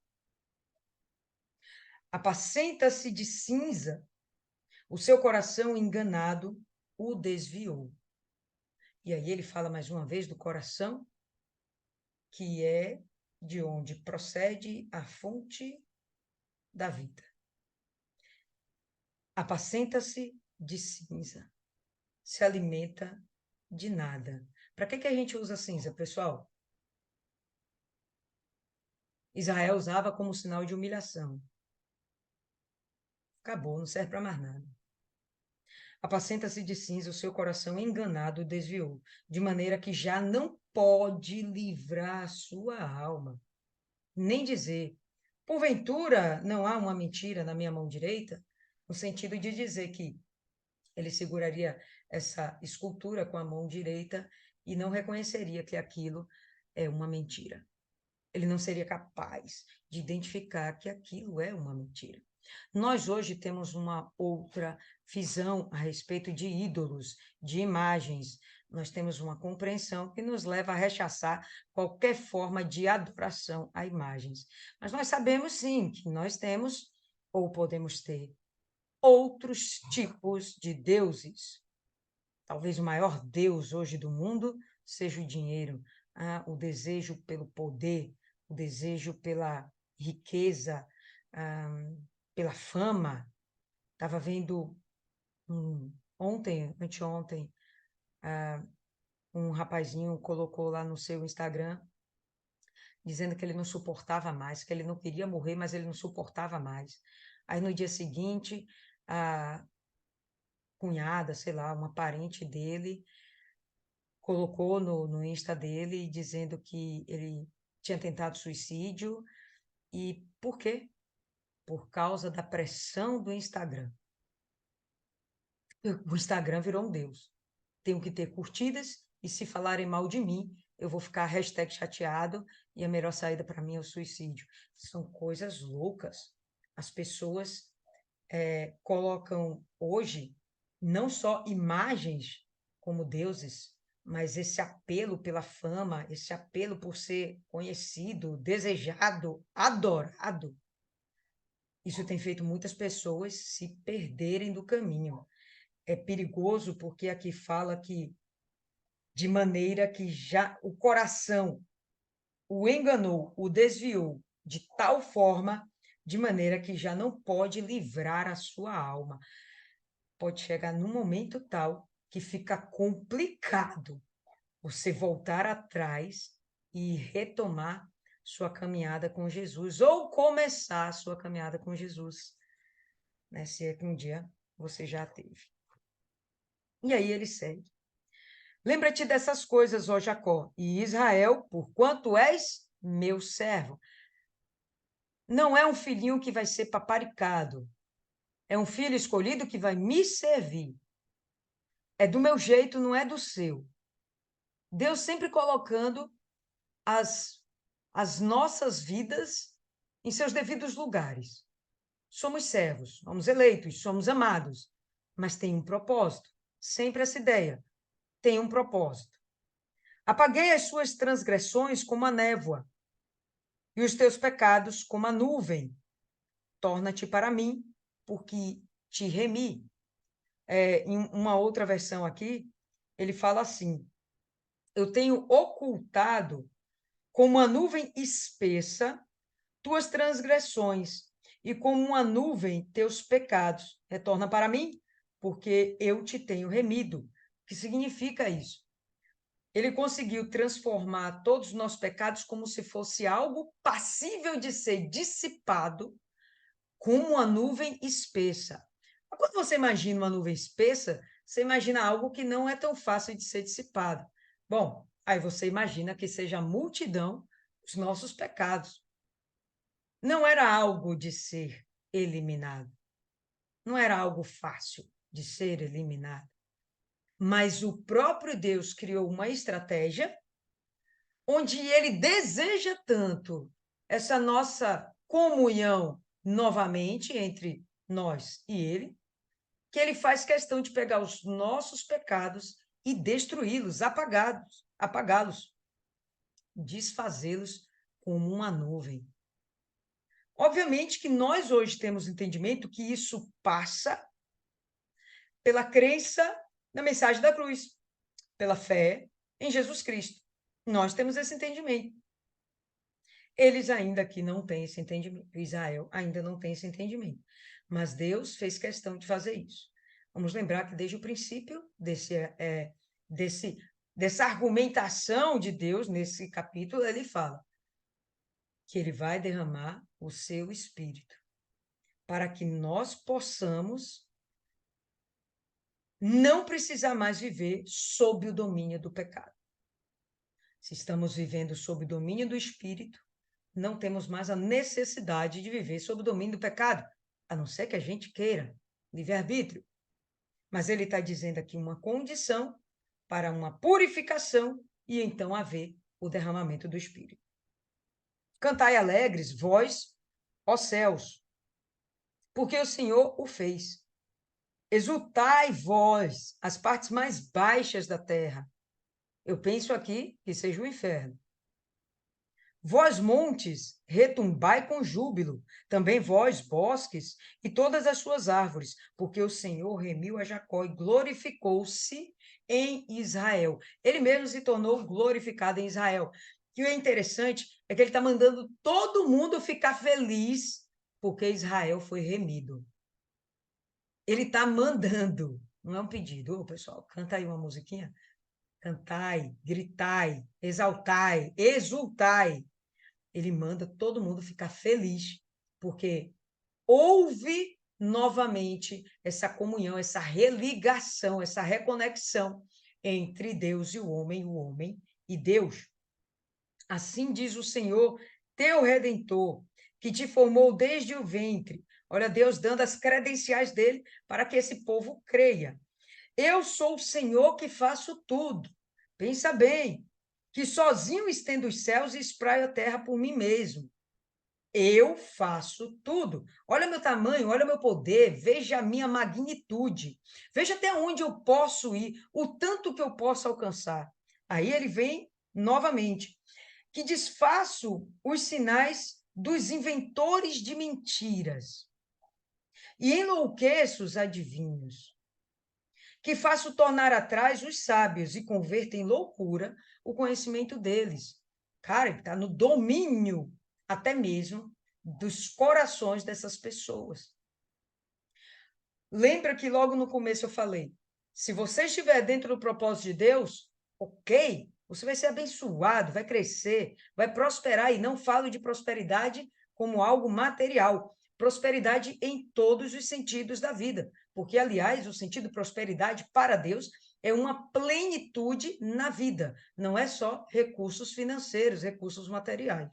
Apacenta-se de cinza, o seu coração enganado o desviou. E aí ele fala mais uma vez do coração, que é de onde procede a fonte da vida. Apacenta-se de cinza, se alimenta de nada. Para que a gente usa cinza, pessoal? Israel usava como sinal de humilhação. Acabou, não serve para mais nada. Apacenta-se de cinza, o seu coração enganado desviou, de maneira que já não pode livrar a sua alma, nem dizer, porventura não há uma mentira na minha mão direita, no sentido de dizer que ele seguraria essa escultura com a mão direita e não reconheceria que aquilo é uma mentira. Ele não seria capaz de identificar que aquilo é uma mentira. Nós hoje temos uma outra visão a respeito de ídolos, de imagens. Nós temos uma compreensão que nos leva a rechaçar qualquer forma de adoração a imagens. Mas nós sabemos sim que nós temos ou podemos ter outros tipos de deuses. Talvez o maior deus hoje do mundo seja o dinheiro, o desejo pelo poder, o desejo pela riqueza, pela fama. Estava vendo anteontem, um rapazinho colocou lá no seu Instagram, dizendo que ele não suportava mais, que ele não queria morrer, mas ele não suportava mais. Aí no dia seguinte, a cunhada, sei lá, uma parente dele, colocou no Insta dele dizendo que ele tinha tentado suicídio. E por quê? Por causa da pressão do Instagram. O Instagram virou um deus. Tenho que ter curtidas e se falarem mal de mim, eu vou ficar #chateado e a melhor saída para mim é o suicídio. São coisas loucas. As pessoas colocam hoje não só imagens como deuses, mas esse apelo pela fama, esse apelo por ser conhecido, desejado, adorado. Isso tem feito muitas pessoas se perderem do caminho. É perigoso porque aqui fala que de maneira que já o coração o enganou, o desviou, de tal forma, de maneira que já não pode livrar a sua alma. Pode chegar num momento tal que fica complicado você voltar atrás e retomar sua caminhada com Jesus, ou começar a sua caminhada com Jesus, né? Se é que um dia você já teve. E aí ele segue. Lembra-te dessas coisas, ó Jacó, e Israel, porquanto és meu servo. Não é um filhinho que vai ser paparicado, é um filho escolhido que vai me servir. É do meu jeito, não é do seu. Deus sempre colocando as nossas vidas em seus devidos lugares. Somos servos, somos eleitos, somos amados, mas tem um propósito. Sempre essa ideia, tem um propósito. Apaguei as suas transgressões como a névoa e os teus pecados como a nuvem. Torna-te para mim, porque te remi. Em uma outra versão aqui, ele fala assim: eu tenho ocultado como uma nuvem espessa tuas transgressões, e como uma nuvem teus pecados. Retorna para mim, porque eu te tenho remido. O que significa isso? Ele conseguiu transformar todos os nossos pecados como se fosse algo passível de ser dissipado, como uma nuvem espessa. Mas quando você imagina uma nuvem espessa, você imagina algo que não é tão fácil de ser dissipado. Bom, aí você imagina que seja a multidão dos nossos pecados. Não era algo de ser eliminado. Não era algo fácil de ser eliminado. Mas o próprio Deus criou uma estratégia onde ele deseja tanto essa nossa comunhão novamente entre nós e ele, que ele faz questão de pegar os nossos pecados e destruí-los, apagá-los, desfazê-los como uma nuvem. Obviamente que nós hoje temos entendimento que isso passa pela crença na mensagem da cruz, pela fé em Jesus Cristo. Nós temos esse entendimento. Eles ainda aqui não têm esse entendimento. Israel ainda não tem esse entendimento. Mas Deus fez questão de fazer isso. Vamos lembrar que desde o princípio dessa argumentação de Deus, nesse capítulo, ele fala que ele vai derramar o seu espírito para que nós possamos não precisar mais viver sob o domínio do pecado. Se estamos vivendo sob o domínio do espírito, não temos mais a necessidade de viver sob o domínio do pecado, a não ser que a gente queira, livre-arbítrio. Mas ele está dizendo aqui uma condição para uma purificação e então haver o derramamento do espírito. Cantai alegres, vós, ó céus, porque o Senhor o fez. Exultai vós, as partes mais baixas da terra. Eu penso aqui que seja o inferno. Vós, montes, retumbai com júbilo, também vós, bosques, e todas as suas árvores, porque o Senhor remiu a Jacó e glorificou-se em Israel. Ele mesmo se tornou glorificado em Israel. E o interessante é que ele está mandando todo mundo ficar feliz, porque Israel foi remido. Ele está mandando, não é um pedido. Ô, pessoal, canta aí uma musiquinha. Cantai, gritai, exaltai, exultai. Ele manda todo mundo ficar feliz, porque houve novamente essa comunhão, essa religação, essa reconexão entre Deus e o homem e Deus. Assim diz o Senhor, teu Redentor, que te formou desde o ventre. Olha, Deus dando as credenciais dele para que esse povo creia. Eu sou o Senhor que faço tudo. Pensa bem, que sozinho estendo os céus e espraio a terra por mim mesmo. Eu faço tudo. Olha meu tamanho, olha meu poder, veja a minha magnitude. Veja até onde eu posso ir, o tanto que eu posso alcançar. Aí ele vem novamente, que desfaço os sinais dos inventores de mentiras e enlouqueço os adivinhos, que faço tornar atrás os sábios e converto em loucura o conhecimento deles. Cara, ele está no domínio até mesmo dos corações dessas pessoas. Lembra que logo no começo eu falei, se você estiver dentro do propósito de Deus, ok, você vai ser abençoado, vai crescer, vai prosperar, e não falo de prosperidade como algo material, prosperidade em todos os sentidos da vida, porque, aliás, o sentido prosperidade para Deus é uma plenitude na vida, não é só recursos financeiros, recursos materiais.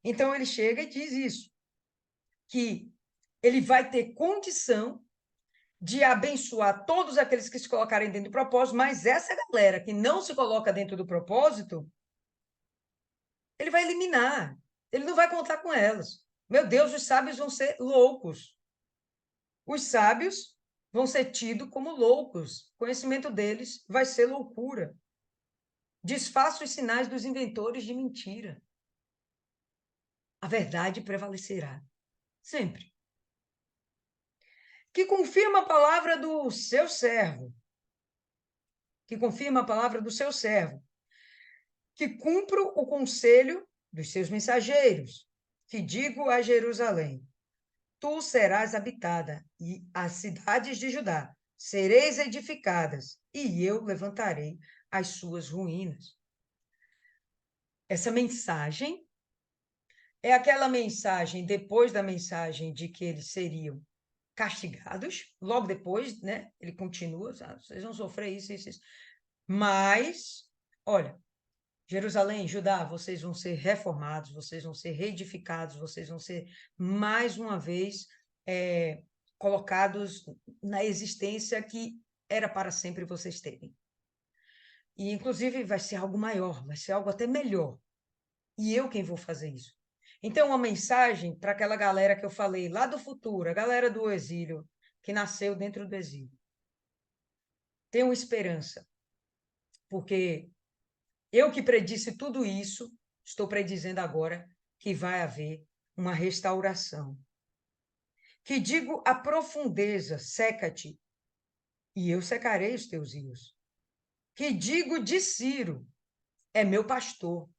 Então, ele chega e diz isso, que ele vai ter condição de abençoar todos aqueles que se colocarem dentro do propósito, mas essa galera que não se coloca dentro do propósito, ele vai eliminar, ele não vai contar com elas. Meu Deus, os sábios vão ser loucos. Os sábios vão ser tidos como loucos. O conhecimento deles vai ser loucura. Desfaça os sinais dos inventores de mentira. A verdade prevalecerá, sempre. Que confirma a palavra do seu servo. Que confirma a palavra do seu servo. Que cumpro o conselho dos seus mensageiros. Que digo a Jerusalém: tu serás habitada, e as cidades de Judá sereis edificadas, e eu levantarei as suas ruínas. Essa mensagem é aquela mensagem depois da mensagem de que eles seriam castigados, logo depois, né? Ele continua, vocês vão sofrer isso, isso, isso. Mas, olha, Jerusalém, Judá, vocês vão ser reformados, vocês vão ser reedificados, vocês vão ser, mais uma vez, colocados na existência que era para sempre vocês terem. E, inclusive, vai ser algo maior, vai ser algo até melhor. E eu quem vou fazer isso. Então, uma mensagem para aquela galera que eu falei lá do futuro, a galera do exílio, que nasceu dentro do exílio. Tenham esperança, porque eu que predisse tudo isso, estou predizendo agora que vai haver uma restauração. Que digo a profundeza, seca-te, e eu secarei os teus rios. Que digo de Ciro, é meu pastor,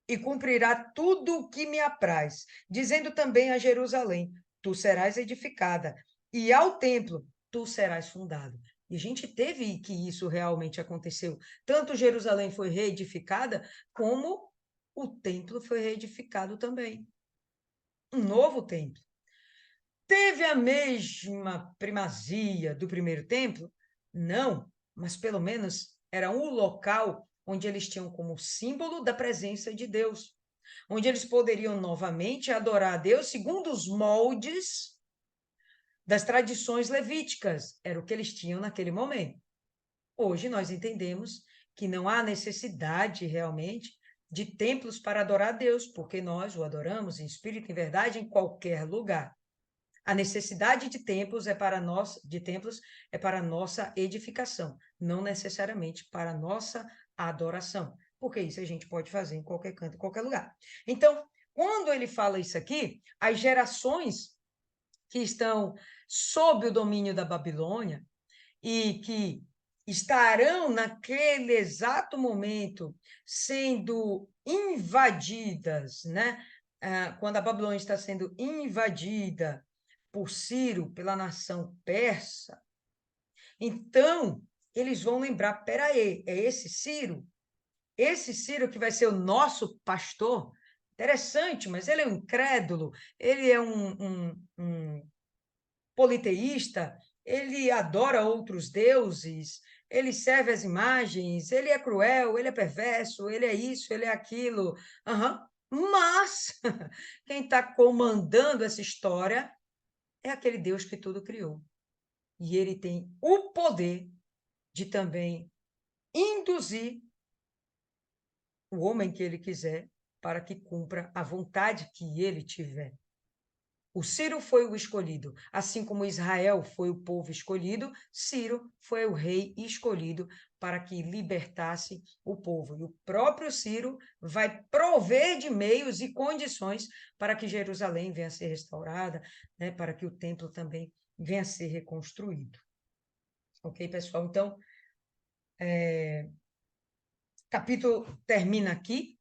e cumprirá tudo o que me apraz, dizendo também a Jerusalém, tu serás edificada, e ao templo tu serás fundado. E a gente teve que isso realmente aconteceu. Tanto Jerusalém foi reedificada, como o templo foi reedificado também. Um novo templo. Teve a mesma primazia do primeiro templo? Não, mas pelo menos era um local onde eles tinham como símbolo da presença de Deus, onde eles poderiam novamente adorar a Deus segundo os moldes das tradições levíticas. Era o que eles tinham naquele momento. Hoje nós entendemos que não há necessidade realmente de templos para adorar a Deus, porque nós o adoramos em espírito e em verdade em qualquer lugar. A necessidade de templos é para nossa edificação, não necessariamente para nossa adoração, porque isso a gente pode fazer em qualquer canto, em qualquer lugar. Então, quando ele fala isso aqui, as gerações que estão sob o domínio da Babilônia e que estarão naquele exato momento sendo invadidas, né? Quando a Babilônia está sendo invadida por Ciro, pela nação persa, então eles vão lembrar, peraí, é esse Ciro? Esse Ciro que vai ser o nosso pastor? Interessante, mas ele é um incrédulo, ele é um politeísta, ele adora outros deuses, ele serve as imagens, ele é cruel, ele é perverso, ele é isso, ele é aquilo. Uhum. Mas quem está comandando essa história é aquele Deus que tudo criou. E ele tem o poder de também induzir o homem que ele quiser para que cumpra a vontade que ele tiver. O Ciro foi o escolhido, assim como Israel foi o povo escolhido, Ciro foi o rei escolhido para que libertasse o povo. E o próprio Ciro vai prover de meios e condições para que Jerusalém venha a ser restaurada, né, para que o templo também venha a ser reconstruído. Ok, pessoal? Então, capítulo termina aqui.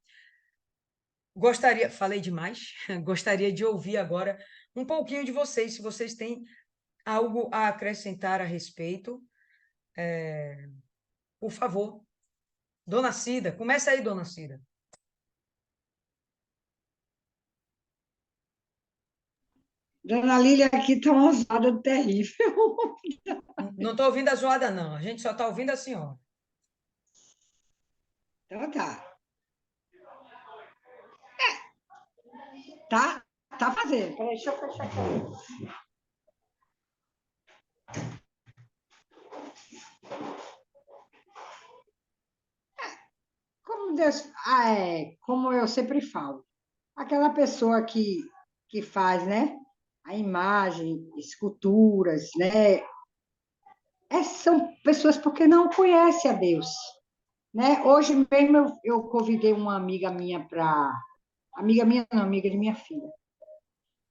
falei demais, gostaria de ouvir agora um pouquinho de vocês, se vocês têm algo a acrescentar a respeito, por favor. Dona Cida, começa aí, Dona Cida. Dona Lília aqui está uma zoada terrível. Não estou ouvindo a zoada, não. A gente só está ouvindo a senhora. Então tá. Tá, tá fazendo. Peraí, deixa eu fechar aqui. Como Deus, como eu sempre falo, aquela pessoa que faz, né? A imagem, esculturas, né? São pessoas porque não conhecem a Deus, né? Hoje mesmo eu convidei uma amiga minha para... Amiga minha não, amiga de minha filha,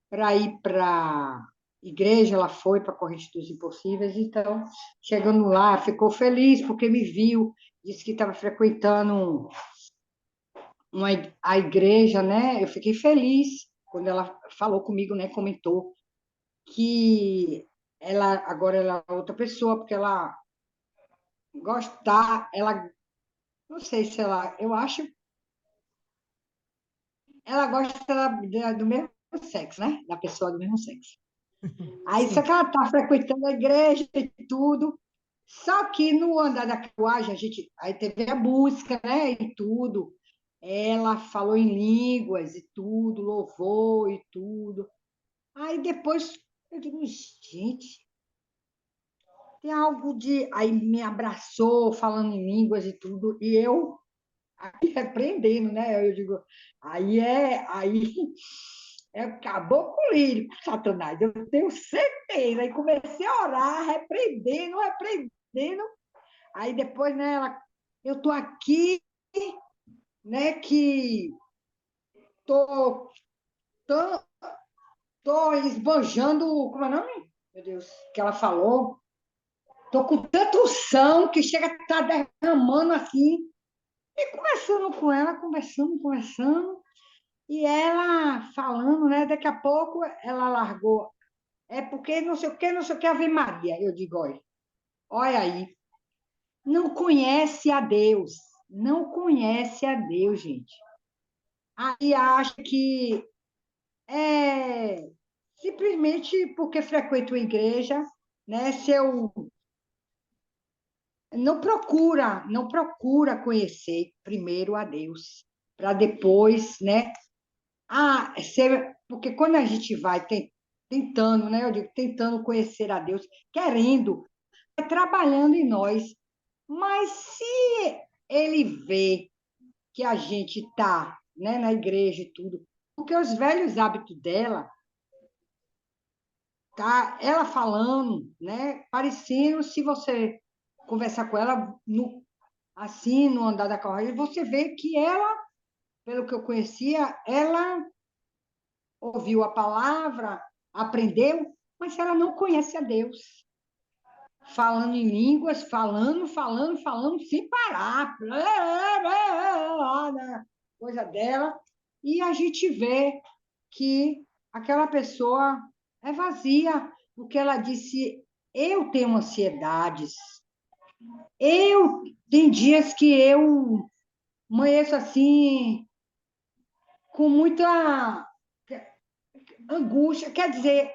para ir para igreja, ela foi para a Corrente dos Impossíveis, então, chegando lá, ficou feliz porque me viu, disse que estava frequentando a igreja, né? Eu fiquei feliz quando ela falou comigo, né? Comentou que agora ela é outra pessoa, porque ela ela, não sei se ela, eu acho, ela gosta do mesmo sexo, né? Da pessoa do mesmo sexo. Aí, só Sim. que ela está frequentando a igreja e tudo. Só que no andar da carruagem, aí teve a música, né? E tudo. Ela falou em línguas e tudo, louvor e tudo. Aí depois eu digo, gente, tem algo de. Aí me abraçou falando em línguas e tudo, e eu aí repreendendo, né? Eu digo, aí acabou com o lírico, Satanás, eu tenho certeza. Aí comecei a orar, repreendendo. Aí depois, né, eu tô aqui, né, que tô, tô, tô esbanjando, como é o nome? Meu Deus, que ela falou. Tô com tanta unção que chega a estar derramando assim. E conversando com ela, conversando. E ela falando, né? Daqui a pouco ela largou. É porque não sei o que, Ave Maria. Eu digo, olha aí, não conhece a Deus. Não conhece a Deus, gente. Aí acha que é simplesmente porque frequento a igreja, né? Se eu não procura conhecer primeiro a Deus, para depois, né? Porque quando a gente vai tentando, né? Eu digo, tentando conhecer a Deus, querendo, vai trabalhando em nós. Mas se ele vê que a gente está, né, na igreja e tudo, porque os velhos hábitos dela, tá? Ela falando, né? Parecendo, se você conversar com ela assim, no andar da carruagem, você vê que ela, pelo que eu conhecia, ela ouviu a palavra, aprendeu, mas ela não conhece a Deus. Falando em línguas, falando, sem parar. Coisa dela. E a gente vê que aquela pessoa é vazia, porque ela disse: eu tenho ansiedades. Tem dias que eu amanheço assim, com muita angústia. Quer dizer,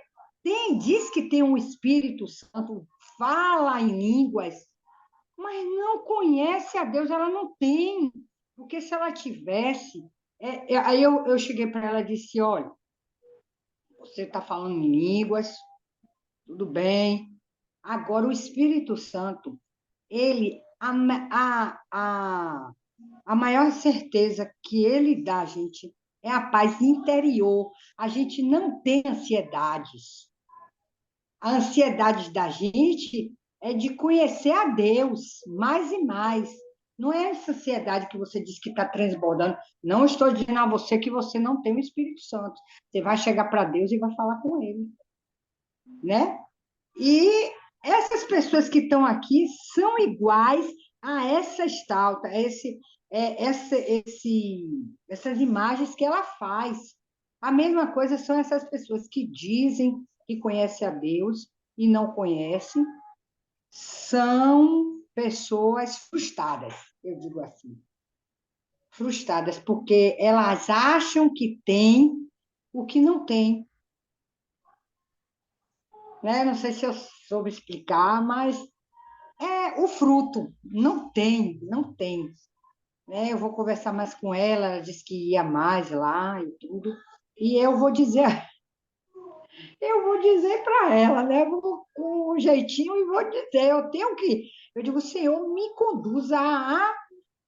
diz que tem um Espírito Santo, fala em línguas, mas não conhece a Deus, ela não tem. Porque se ela tivesse. Aí eu cheguei para ela e disse: olha, você está falando em línguas, tudo bem. Agora, o Espírito Santo, ele, a maior certeza que ele dá, gente, é a paz interior. A gente não tem ansiedades. A ansiedade da gente é de conhecer a Deus mais e mais. Não é essa ansiedade que você diz que está transbordando. Não estou dizendo a você que você não tem o Espírito Santo. Você vai chegar para Deus e vai falar com Ele, né? E essas pessoas que estão aqui são iguais essa estalta, essas imagens que ela faz. A mesma coisa são essas pessoas que dizem que conhecem a Deus e não conhecem, são pessoas frustradas, eu digo assim, frustradas, porque elas acham que tem o que não tem, né? Não sei se eu soube explicar, mas é o fruto, não tem, né? Eu vou conversar mais com ela, ela disse que ia mais lá e tudo, e eu vou dizer para ela, né? Eu vou com um jeitinho e vou dizer, eu digo, Senhor, me conduza a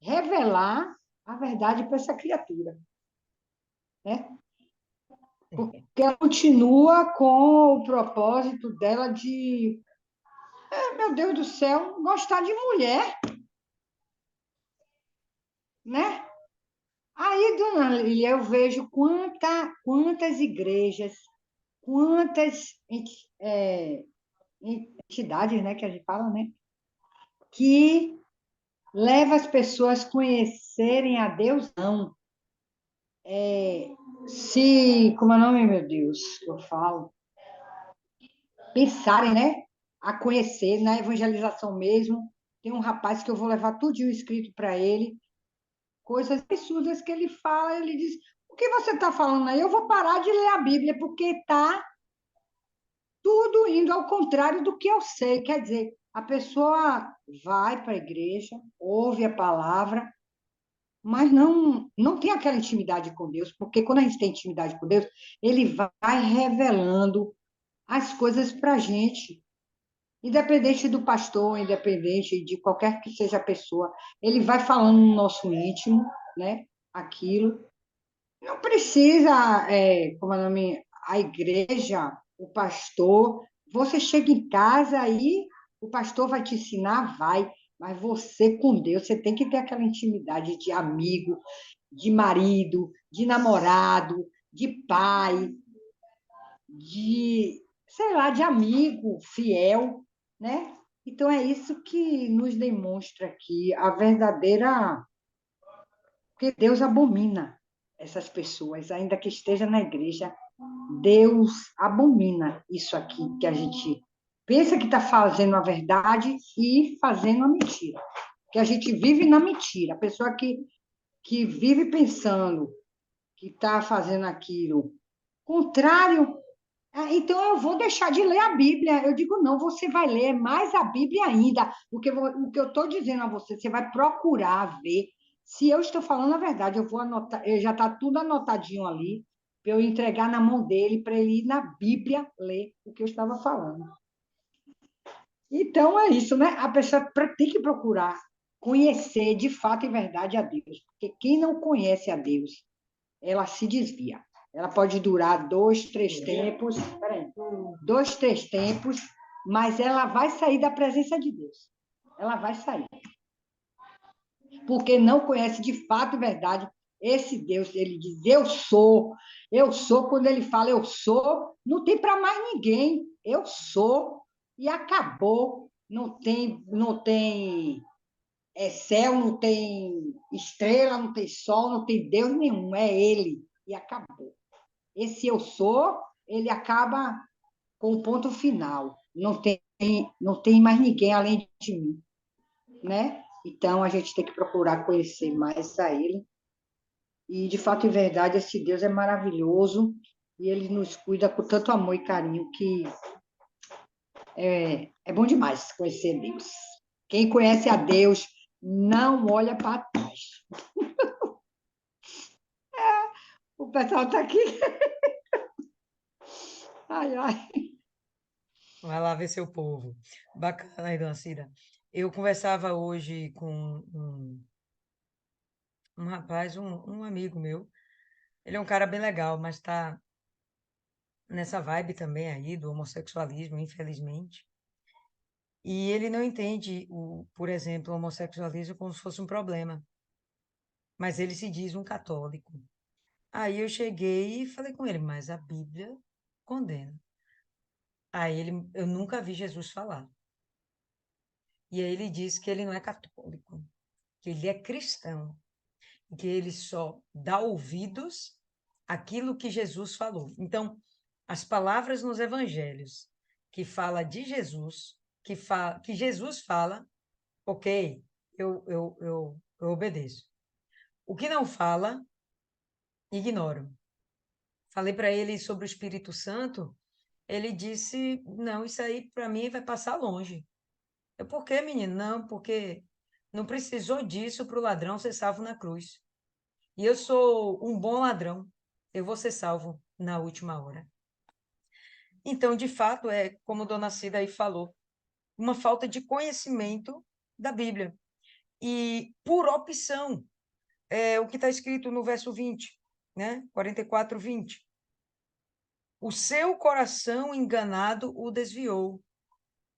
revelar a verdade para essa criatura, né? É, Porque ela continua com o propósito dela de, meu Deus do céu, gostar de mulher, né? Aí, dona Lília, eu vejo quantas igrejas, quantas entidades, né, que a gente fala, né, que leva as pessoas a conhecerem a Deus, não. Se, como é o nome, meu Deus, que eu falo? Pensarem, né, a conhecer na evangelização mesmo. Tem um rapaz que eu vou levar tudinho escrito para ele, coisas absurdas que ele fala, ele diz, o que você está falando aí? Eu vou parar de ler a Bíblia, porque está tudo indo ao contrário do que eu sei. Quer dizer, a pessoa vai para a igreja, ouve a palavra, mas não tem aquela intimidade com Deus, porque quando a gente tem intimidade com Deus, ele vai revelando as coisas para a gente, independente do pastor, independente de qualquer que seja a pessoa, ele vai falando no nosso íntimo, né? Aquilo. Não precisa, como é o nome, a igreja, o pastor. Você chega em casa aí, o pastor vai te ensinar, vai, mas você com Deus, você tem que ter aquela intimidade de amigo, de marido, de namorado, de pai, sei lá, de amigo fiel, né? Então é isso que nos demonstra aqui a verdadeira, porque Deus abomina essas pessoas, ainda que esteja na igreja, Deus abomina isso aqui que a gente pensa que está fazendo a verdade e fazendo a mentira. Que a gente vive na mentira. A pessoa que vive pensando que está fazendo aquilo contrário, então eu vou deixar de ler a Bíblia. Eu digo, não, você vai ler mais a Bíblia ainda. O que eu estou dizendo a você, você vai procurar ver se eu estou falando a verdade. Eu vou anotar, já está tudo anotadinho ali, para eu entregar na mão dele, para ele ir na Bíblia ler o que eu estava falando. Então é isso, né? A pessoa tem que procurar conhecer de fato e verdade a Deus, porque quem não conhece a Deus, ela se desvia. Ela pode durar 2, 3 tempos, peraí, 2, 3 tempos, mas ela vai sair da presença de Deus. Ela vai sair. Porque não conhece de fato e verdade esse Deus. Ele diz, eu sou, quando ele fala eu sou, não tem para mais ninguém. Eu sou, e acabou. Não tem céu, não tem estrela, não tem sol, não tem Deus nenhum. É ele, e acabou. Esse eu sou, ele acaba com o ponto final. Não tem mais ninguém além de mim, né? Então a gente tem que procurar conhecer mais a ele. E de fato e verdade, esse Deus é maravilhoso e ele nos cuida com tanto amor e carinho que é bom demais conhecer Deus. Quem conhece a Deus não olha para trás. O pessoal está aqui. Ai, ai. vai lá ver seu povo. Bacana aí, dona Cida. Eu conversava hoje com um rapaz, um amigo meu. Ele é um cara bem legal, mas está nessa vibe também aí do homossexualismo, infelizmente. E ele não entende, por exemplo, o homossexualismo como se fosse um problema, mas ele se diz um católico. Aí eu cheguei e falei com ele, mas a Bíblia condena. Aí eu nunca vi Jesus falar. E aí ele diz que ele não é católico, que ele é cristão, que ele só dá ouvidos àquilo que Jesus falou. Então, as palavras nos evangelhos que fala de Jesus, que Jesus fala, ok, eu obedeço. O que não fala, ignoro. Falei para ele sobre o Espírito Santo, ele disse, não, isso aí para mim vai passar longe. Por quê, menino? Não, porque não precisou disso para o ladrão ser salvo na cruz. E eu sou um bom ladrão. Eu vou ser salvo na última hora. Então, de fato, é como Dona Cida aí falou, uma falta de conhecimento da Bíblia. E por opção, é o que está escrito no verso 20, né? 44, 20. O seu coração enganado o desviou,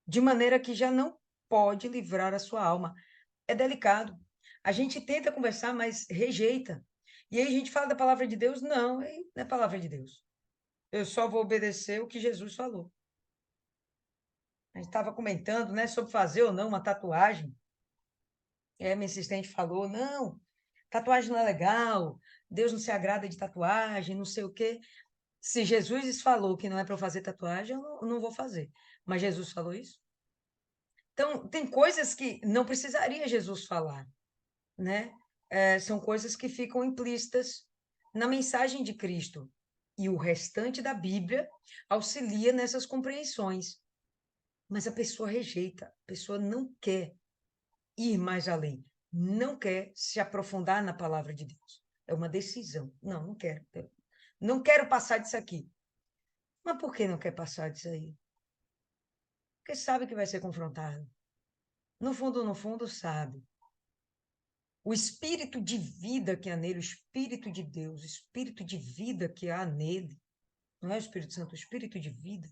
de maneira que já não pode livrar a sua alma. É delicado. A gente tenta conversar, mas rejeita. E aí a gente fala da palavra de Deus? Não, não é palavra de Deus. Eu só vou obedecer o que Jesus falou. A gente estava comentando, né, sobre fazer ou não uma tatuagem. Minha assistente falou, não, tatuagem não é legal, Deus não se agrada de tatuagem, não sei o quê. Se Jesus falou que não é para eu fazer tatuagem, eu não vou fazer. Mas Jesus falou isso? Então, tem coisas que não precisaria Jesus falar, né? São coisas que ficam implícitas na mensagem de Cristo. E o restante da Bíblia auxilia nessas compreensões. Mas a pessoa rejeita, a pessoa não quer ir mais além, não quer se aprofundar na palavra de Deus. É uma decisão. Não, não quero. Não quero passar disso aqui. Mas por que não quer passar disso aí? Porque sabe que vai ser confrontado. No fundo, sabe. O espírito de vida que há nele, o espírito de Deus, o espírito de vida que há nele, não é o Espírito Santo, o espírito de vida,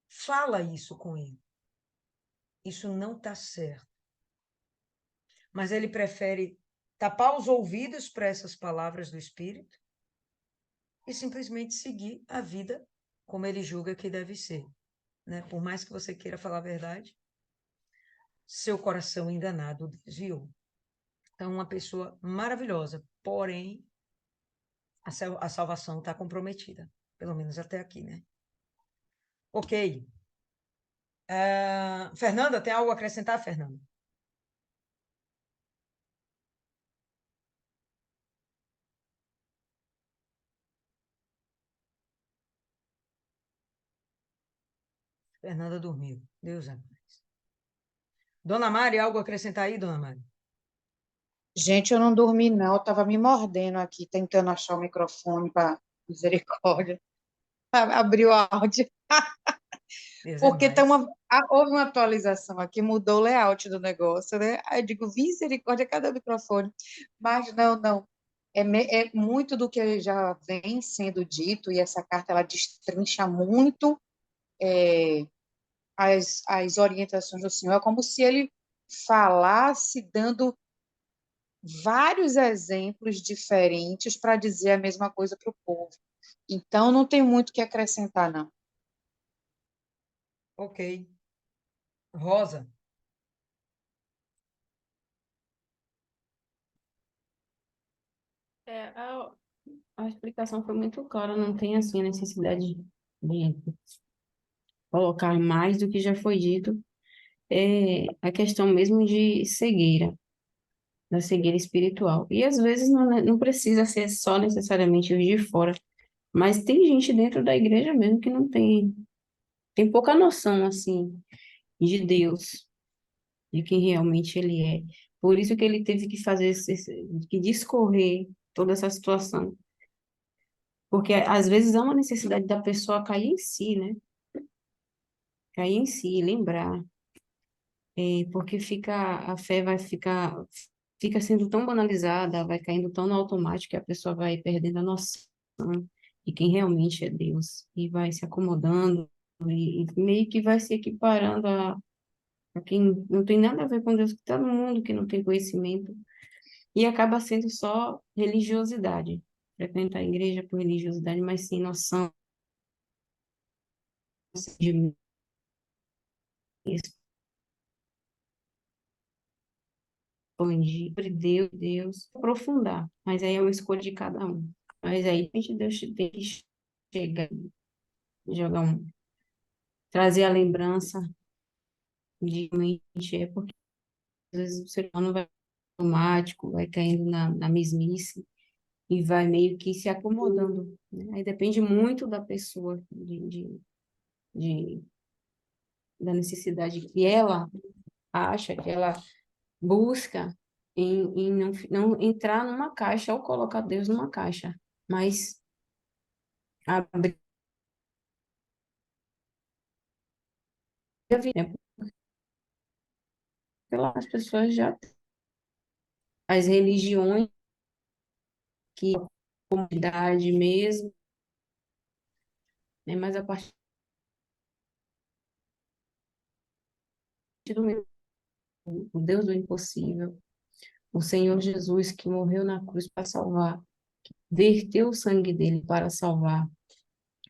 fala isso com ele. Isso não está certo. Mas ele prefere tapar os ouvidos para essas palavras do espírito e simplesmente seguir a vida como ele julga que deve ser, né? Por mais que você queira falar a verdade, seu coração enganado desviou. Então, uma pessoa maravilhosa, porém, a salvação está comprometida, pelo menos até aqui, né? Ok. Fernanda, tem algo a acrescentar, Fernanda? Fernanda dormiu. Deus é mais. Dona Mari, algo a acrescentar aí, Dona Mari? Gente, eu não dormi, não. Eu estava me mordendo aqui, tentando achar o microfone para misericórdia. Abrir o áudio. Deus é Porque tem mais. houve uma atualização aqui, mudou o layout do negócio, né? Aí eu digo, misericórdia, cadê o microfone? Mas não, não. É muito do que já vem sendo dito, e essa carta ela destrincha muito as orientações do Senhor. É como se ele falasse dando vários exemplos diferentes para dizer a mesma coisa para o povo. Então, não tem muito o que acrescentar, não. Ok. Rosa. É, a explicação foi muito clara, não tem assim a necessidade de colocar mais do que já foi dito. É a questão mesmo de cegueira, da cegueira espiritual. E às vezes não precisa ser só necessariamente os de fora, mas tem gente dentro da igreja mesmo que não tem pouca noção assim de Deus, de quem realmente ele é. Por isso que ele teve que fazer que discorrer toda essa situação. Porque às vezes há uma necessidade da pessoa cair em si, né? Cair em si, lembrar. Porque a fé fica sendo tão banalizada, vai caindo tão no automático que a pessoa vai perdendo a noção de quem realmente é Deus e vai se acomodando e meio que vai se equiparando a quem não tem nada a ver com Deus, que está no mundo, que não tem conhecimento, e acaba sendo só religiosidade. Frequenta a igreja por religiosidade, mas sem noção de sobre Deus, aprofundar, mas aí é uma escolha de cada um. Mas aí Deus tem que chegar, jogar trazer a lembrança de mente, é porque às vezes o ser humano vai automático, vai caindo na mesmice e vai meio que se acomodando, né? Aí depende muito da pessoa, de- da necessidade que ela acha, que ela busca em não entrar numa caixa ou colocar Deus numa caixa, mas abrir a vida, né? Porque lá as pessoas já, as religiões que a comunidade mesmo, né? Mas a partir do o Deus do impossível, o Senhor Jesus que morreu na cruz para salvar, verteu o sangue dele para salvar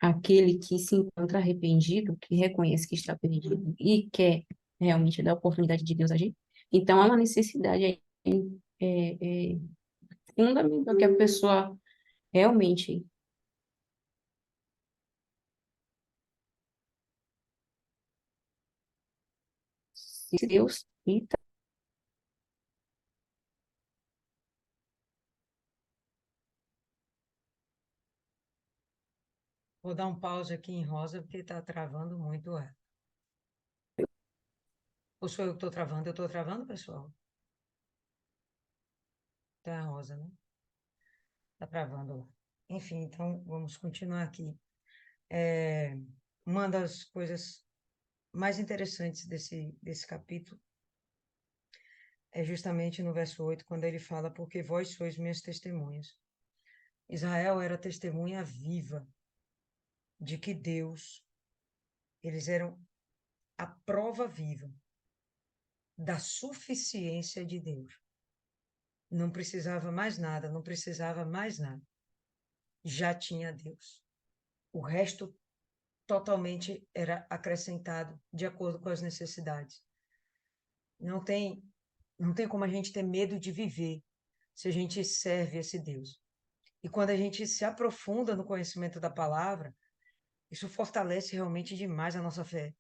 aquele que se encontra arrependido, que reconhece que está perdido e quer realmente dar a oportunidade de Deus agir. Então, há uma necessidade aí, é fundamental que a pessoa realmente se Deus e Vou dar um pause aqui em Rosa, porque está travando muito. Ou sou eu que estou travando? Eu estou travando, pessoal? Tá, a Rosa, né? Está travando lá. Enfim, então vamos continuar aqui. É, uma das coisas mais interessantes desse capítulo é justamente no verso 8, quando ele fala: Porque vós sois minhas testemunhas. Israel era testemunha viva de que Deus, eles eram a prova viva da suficiência de Deus. Não precisava mais nada, não precisava mais nada. Já tinha Deus. O resto totalmente era acrescentado de acordo com as necessidades. Não tem, não tem como a gente ter medo de viver se a gente serve esse Deus. E quando a gente se aprofunda no conhecimento da palavra, isso fortalece realmente demais a nossa fé.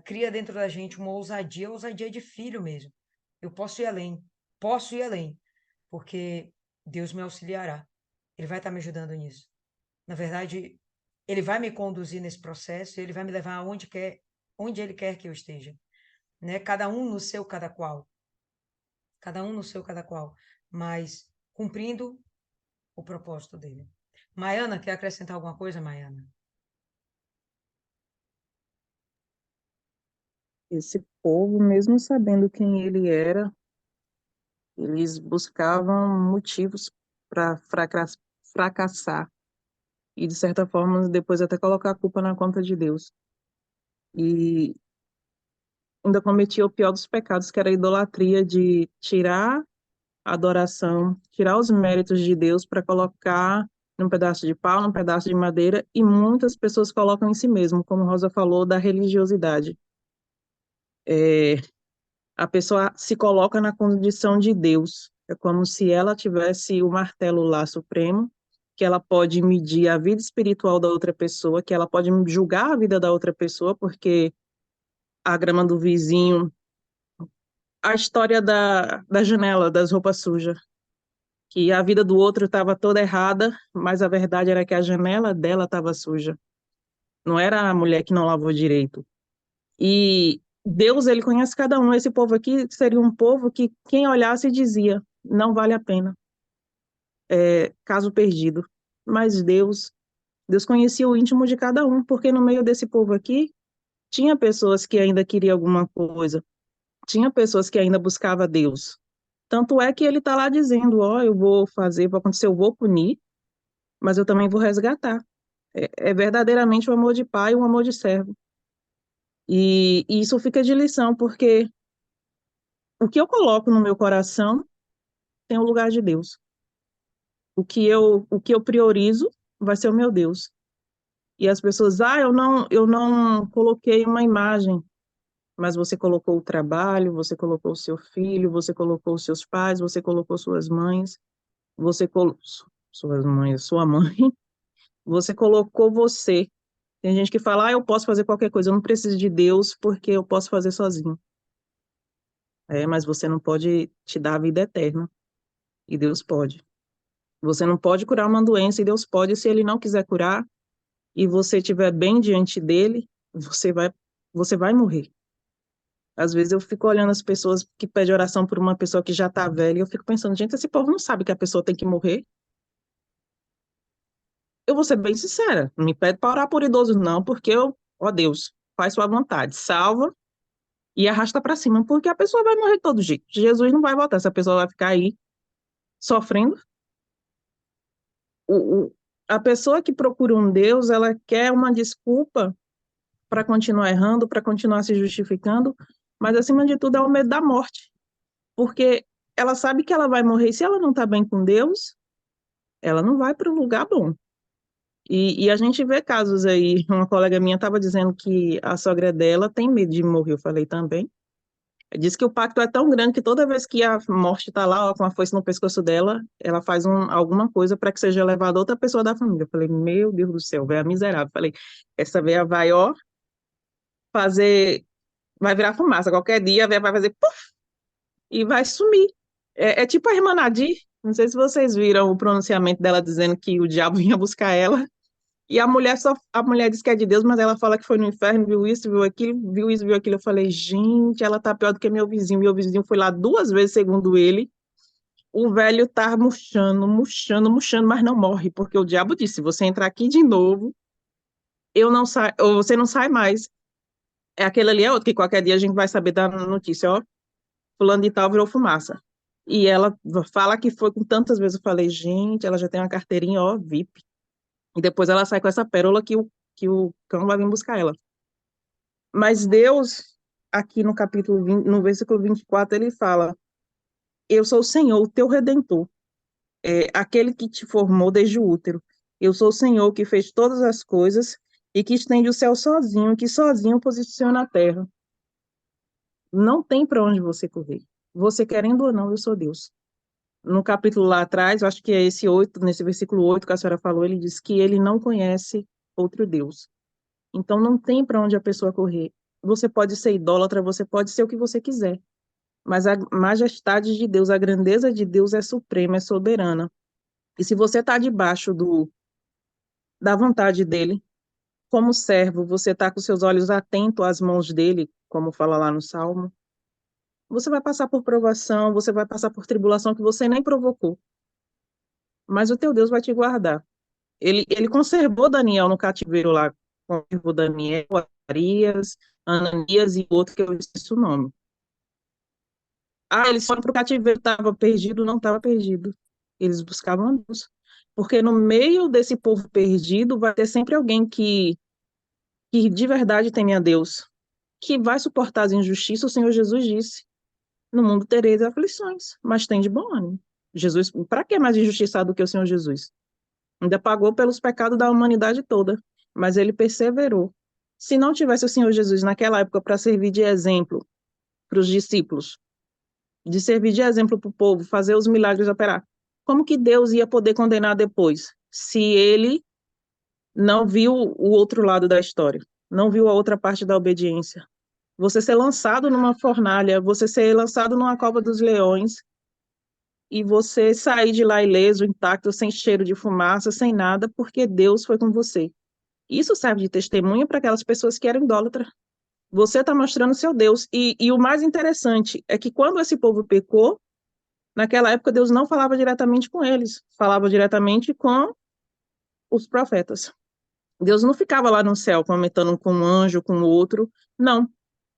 Cria dentro da gente uma ousadia de filho mesmo. Eu posso ir além, porque Deus me auxiliará. Ele vai estar me ajudando nisso. Na verdade, ele vai me conduzir nesse processo, ele vai me levar onde ele quer que eu esteja, né? Cada um no seu cada um no seu cada qual, mas cumprindo o propósito dele. Maiana, quer acrescentar alguma coisa, Maiana? Esse povo, mesmo sabendo quem ele era, eles buscavam motivos para fracassar e, de certa forma, depois até colocar a culpa na conta de Deus. E ainda cometia o pior dos pecados, que era a idolatria de tirar a adoração, tirar os méritos de Deus para colocar num pedaço de pau, num pedaço de madeira, e muitas pessoas colocam em si mesmo, como Rosa falou, da religiosidade. A pessoa se coloca na condição de Deus. É como se ela tivesse o martelo lá supremo, que ela pode medir a vida espiritual da outra pessoa, que ela pode julgar a vida da outra pessoa, porque a grama do vizinho, a história da janela, das roupas sujas, que a vida do outro estava toda errada, mas a verdade era que a janela dela estava suja. Não era a mulher que não lavou direito. E Deus, ele conhece cada um. Esse povo aqui seria um povo que quem olhasse dizia, não vale a pena, caso perdido. Mas Deus conhecia o íntimo de cada um, porque no meio desse povo aqui, tinha pessoas que ainda queriam alguma coisa, tinha pessoas que ainda buscavam Deus. Tanto é que ele está lá dizendo, ó, eu vou fazer, vai acontecer, eu vou punir, mas eu também vou resgatar. É verdadeiramente o amor de pai e o amor de servo. E isso fica de lição, porque o que eu coloco no meu coração tem o lugar de Deus. O que eu priorizo vai ser o meu Deus. E as pessoas, eu não coloquei uma imagem. mas você colocou o trabalho, você colocou o seu filho, você colocou os seus pais, você colocou suas mães, você colocou suas mães, sua mãe, você colocou você. Tem gente que fala, eu posso fazer qualquer coisa, eu não preciso de Deus porque eu posso fazer sozinho. Mas você não pode te dar a vida eterna, e Deus pode. Você não pode curar uma doença, e Deus pode, se Ele não quiser curar, e você estiver bem diante dEle, você vai morrer. Às vezes eu fico olhando as pessoas que pedem oração por uma pessoa que já está velha, e eu fico pensando, gente, esse povo não sabe que a pessoa tem que morrer. Eu vou ser bem sincera, não me pede para orar por idoso não, porque ó Deus, faz sua vontade, salva e arrasta para cima, porque a pessoa vai morrer de todo jeito. Jesus não vai voltar, essa pessoa vai ficar aí sofrendo. O, o, a pessoa que procura um Deus, ela quer uma desculpa para continuar errando, para continuar se justificando, mas acima de tudo é o medo da morte, porque ela sabe que ela vai morrer, e se ela não está bem com Deus, ela não vai para um lugar bom. E a gente vê casos aí, uma colega minha estava dizendo que a sogra dela tem medo de morrer, eu falei também. Diz que o pacto é tão grande que toda vez que a morte está lá, ó, com a foice no pescoço dela, ela faz alguma coisa para que seja levada outra pessoa da família. Eu falei, meu Deus do céu, véia miserável. Eu falei, essa véia vai, ó, fazer, vai virar fumaça. Qualquer dia a véia vai fazer puf, e vai sumir. É tipo a irmã Nadir, não sei se vocês viram o pronunciamento dela dizendo que o diabo vinha buscar ela. E a mulher diz que é de Deus, mas ela fala que foi no inferno, viu isso, viu aquilo, viu isso, viu aquilo. Eu falei, gente, ela tá pior do que meu vizinho. Meu vizinho foi lá 2 vezes, segundo ele. O velho tá murchando, murchando, murchando, mas não morre, porque o diabo disse: se você entrar aqui de novo, eu não saio, ou você não sai mais. Aquele ali é outro, que qualquer dia a gente vai saber da notícia, ó, fulano de tal virou fumaça. E ela fala que foi com tantas vezes. Eu falei, gente, ela já tem uma carteirinha, ó, VIP. E depois ela sai com essa pérola que o cão vai vir buscar ela. Mas Deus, aqui no capítulo 20, no versículo 24, ele fala: eu sou o Senhor, o teu redentor, aquele que te formou desde o útero. Eu sou o Senhor que fez todas as coisas e que estende o céu sozinho, que sozinho posiciona a terra. Não tem para onde você correr. Você querendo ou não, eu sou Deus. No capítulo lá atrás, eu acho que é esse 8, nesse versículo 8 que a senhora falou, ele diz que ele não conhece outro Deus. Então não tem para onde a pessoa correr. Você pode ser idólatra, você pode ser o que você quiser, mas a majestade de Deus, a grandeza de Deus é suprema, é soberana. E se você está debaixo da vontade dele, como servo, você está com seus olhos atentos às mãos dele, como fala lá no Salmo, você vai passar por provação, você vai passar por tribulação que você nem provocou, mas o teu Deus vai te guardar. Ele conservou Daniel no cativeiro lá, conservou Daniel, Arias, Ananias e outro que eu esqueci o nome. Eles foram para o cativeiro, estava perdido, não estava perdido. Eles buscavam a Deus. Porque no meio desse povo perdido vai ter sempre alguém que de verdade teme a Deus, que vai suportar as injustiças. O Senhor Jesus disse: no mundo tereis aflições, mas tem de bom ânimo. Jesus, para que mais injustiçado do que o Senhor Jesus? Ainda pagou pelos pecados da humanidade toda, mas ele perseverou. Se não tivesse o Senhor Jesus naquela época para servir de exemplo para os discípulos, de servir de exemplo para o povo, fazer os milagres operar, como que Deus ia poder condenar depois, se ele não viu o outro lado da história, não viu a outra parte da obediência? Você ser lançado numa fornalha, você ser lançado numa cova dos leões, e você sair de lá ileso, intacto, sem cheiro de fumaça, sem nada, porque Deus foi com você. Isso serve de testemunha para aquelas pessoas que eram idólatras. Você está mostrando seu Deus. E o mais interessante é que quando esse povo pecou, naquela época Deus não falava diretamente com eles, falava diretamente com os profetas. Deus não ficava lá no céu comentando com um anjo, com o outro, não.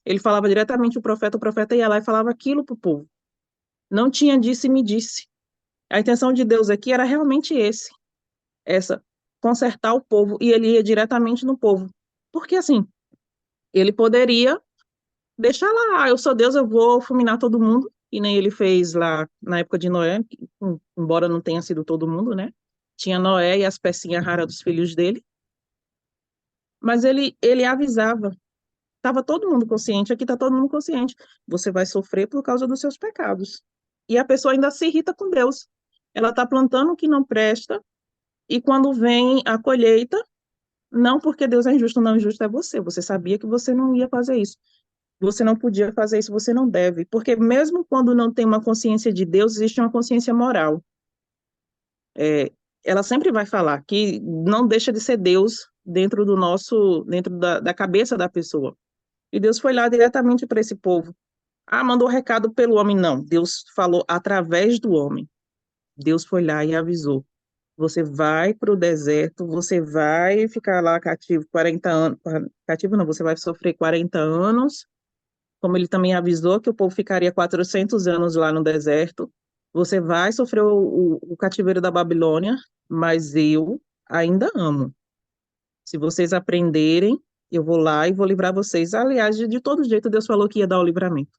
Ele falava diretamente o profeta ia lá e falava aquilo para o povo. Não tinha disse e me disse. A intenção de Deus aqui era realmente essa, consertar o povo, e ele ia diretamente no povo. Porque assim, ele poderia deixar lá, eu sou Deus, eu vou fulminar todo mundo, e nem ele fez lá na época de Noé, embora não tenha sido todo mundo, né? Tinha Noé e as pecinhas raras dos filhos dele, mas ele avisava. estava todo mundo consciente, aqui está todo mundo consciente. Você vai sofrer por causa dos seus pecados. E a pessoa ainda se irrita com Deus. Ela está plantando o que não presta, e quando vem a colheita, não porque Deus é injusto, não, injusto é você. Você sabia que você não ia fazer isso. Você não podia fazer isso, você não deve. Porque mesmo quando não tem uma consciência de Deus, existe uma consciência moral. Ela sempre vai falar que não deixa de ser Deus dentro da cabeça da pessoa. E Deus foi lá diretamente para esse povo. Ah, mandou recado pelo homem. Não, Deus falou através do homem. Deus foi lá e avisou. Você vai para o deserto, você vai ficar lá cativo 40 anos. Cativo não, você vai sofrer 40 anos, como ele também avisou que o povo ficaria 400 anos lá no deserto. Você vai sofrer o cativeiro da Babilônia, mas eu ainda amo. Se vocês aprenderem, eu vou lá e vou livrar vocês. Aliás, de todo jeito, Deus falou que ia dar o livramento.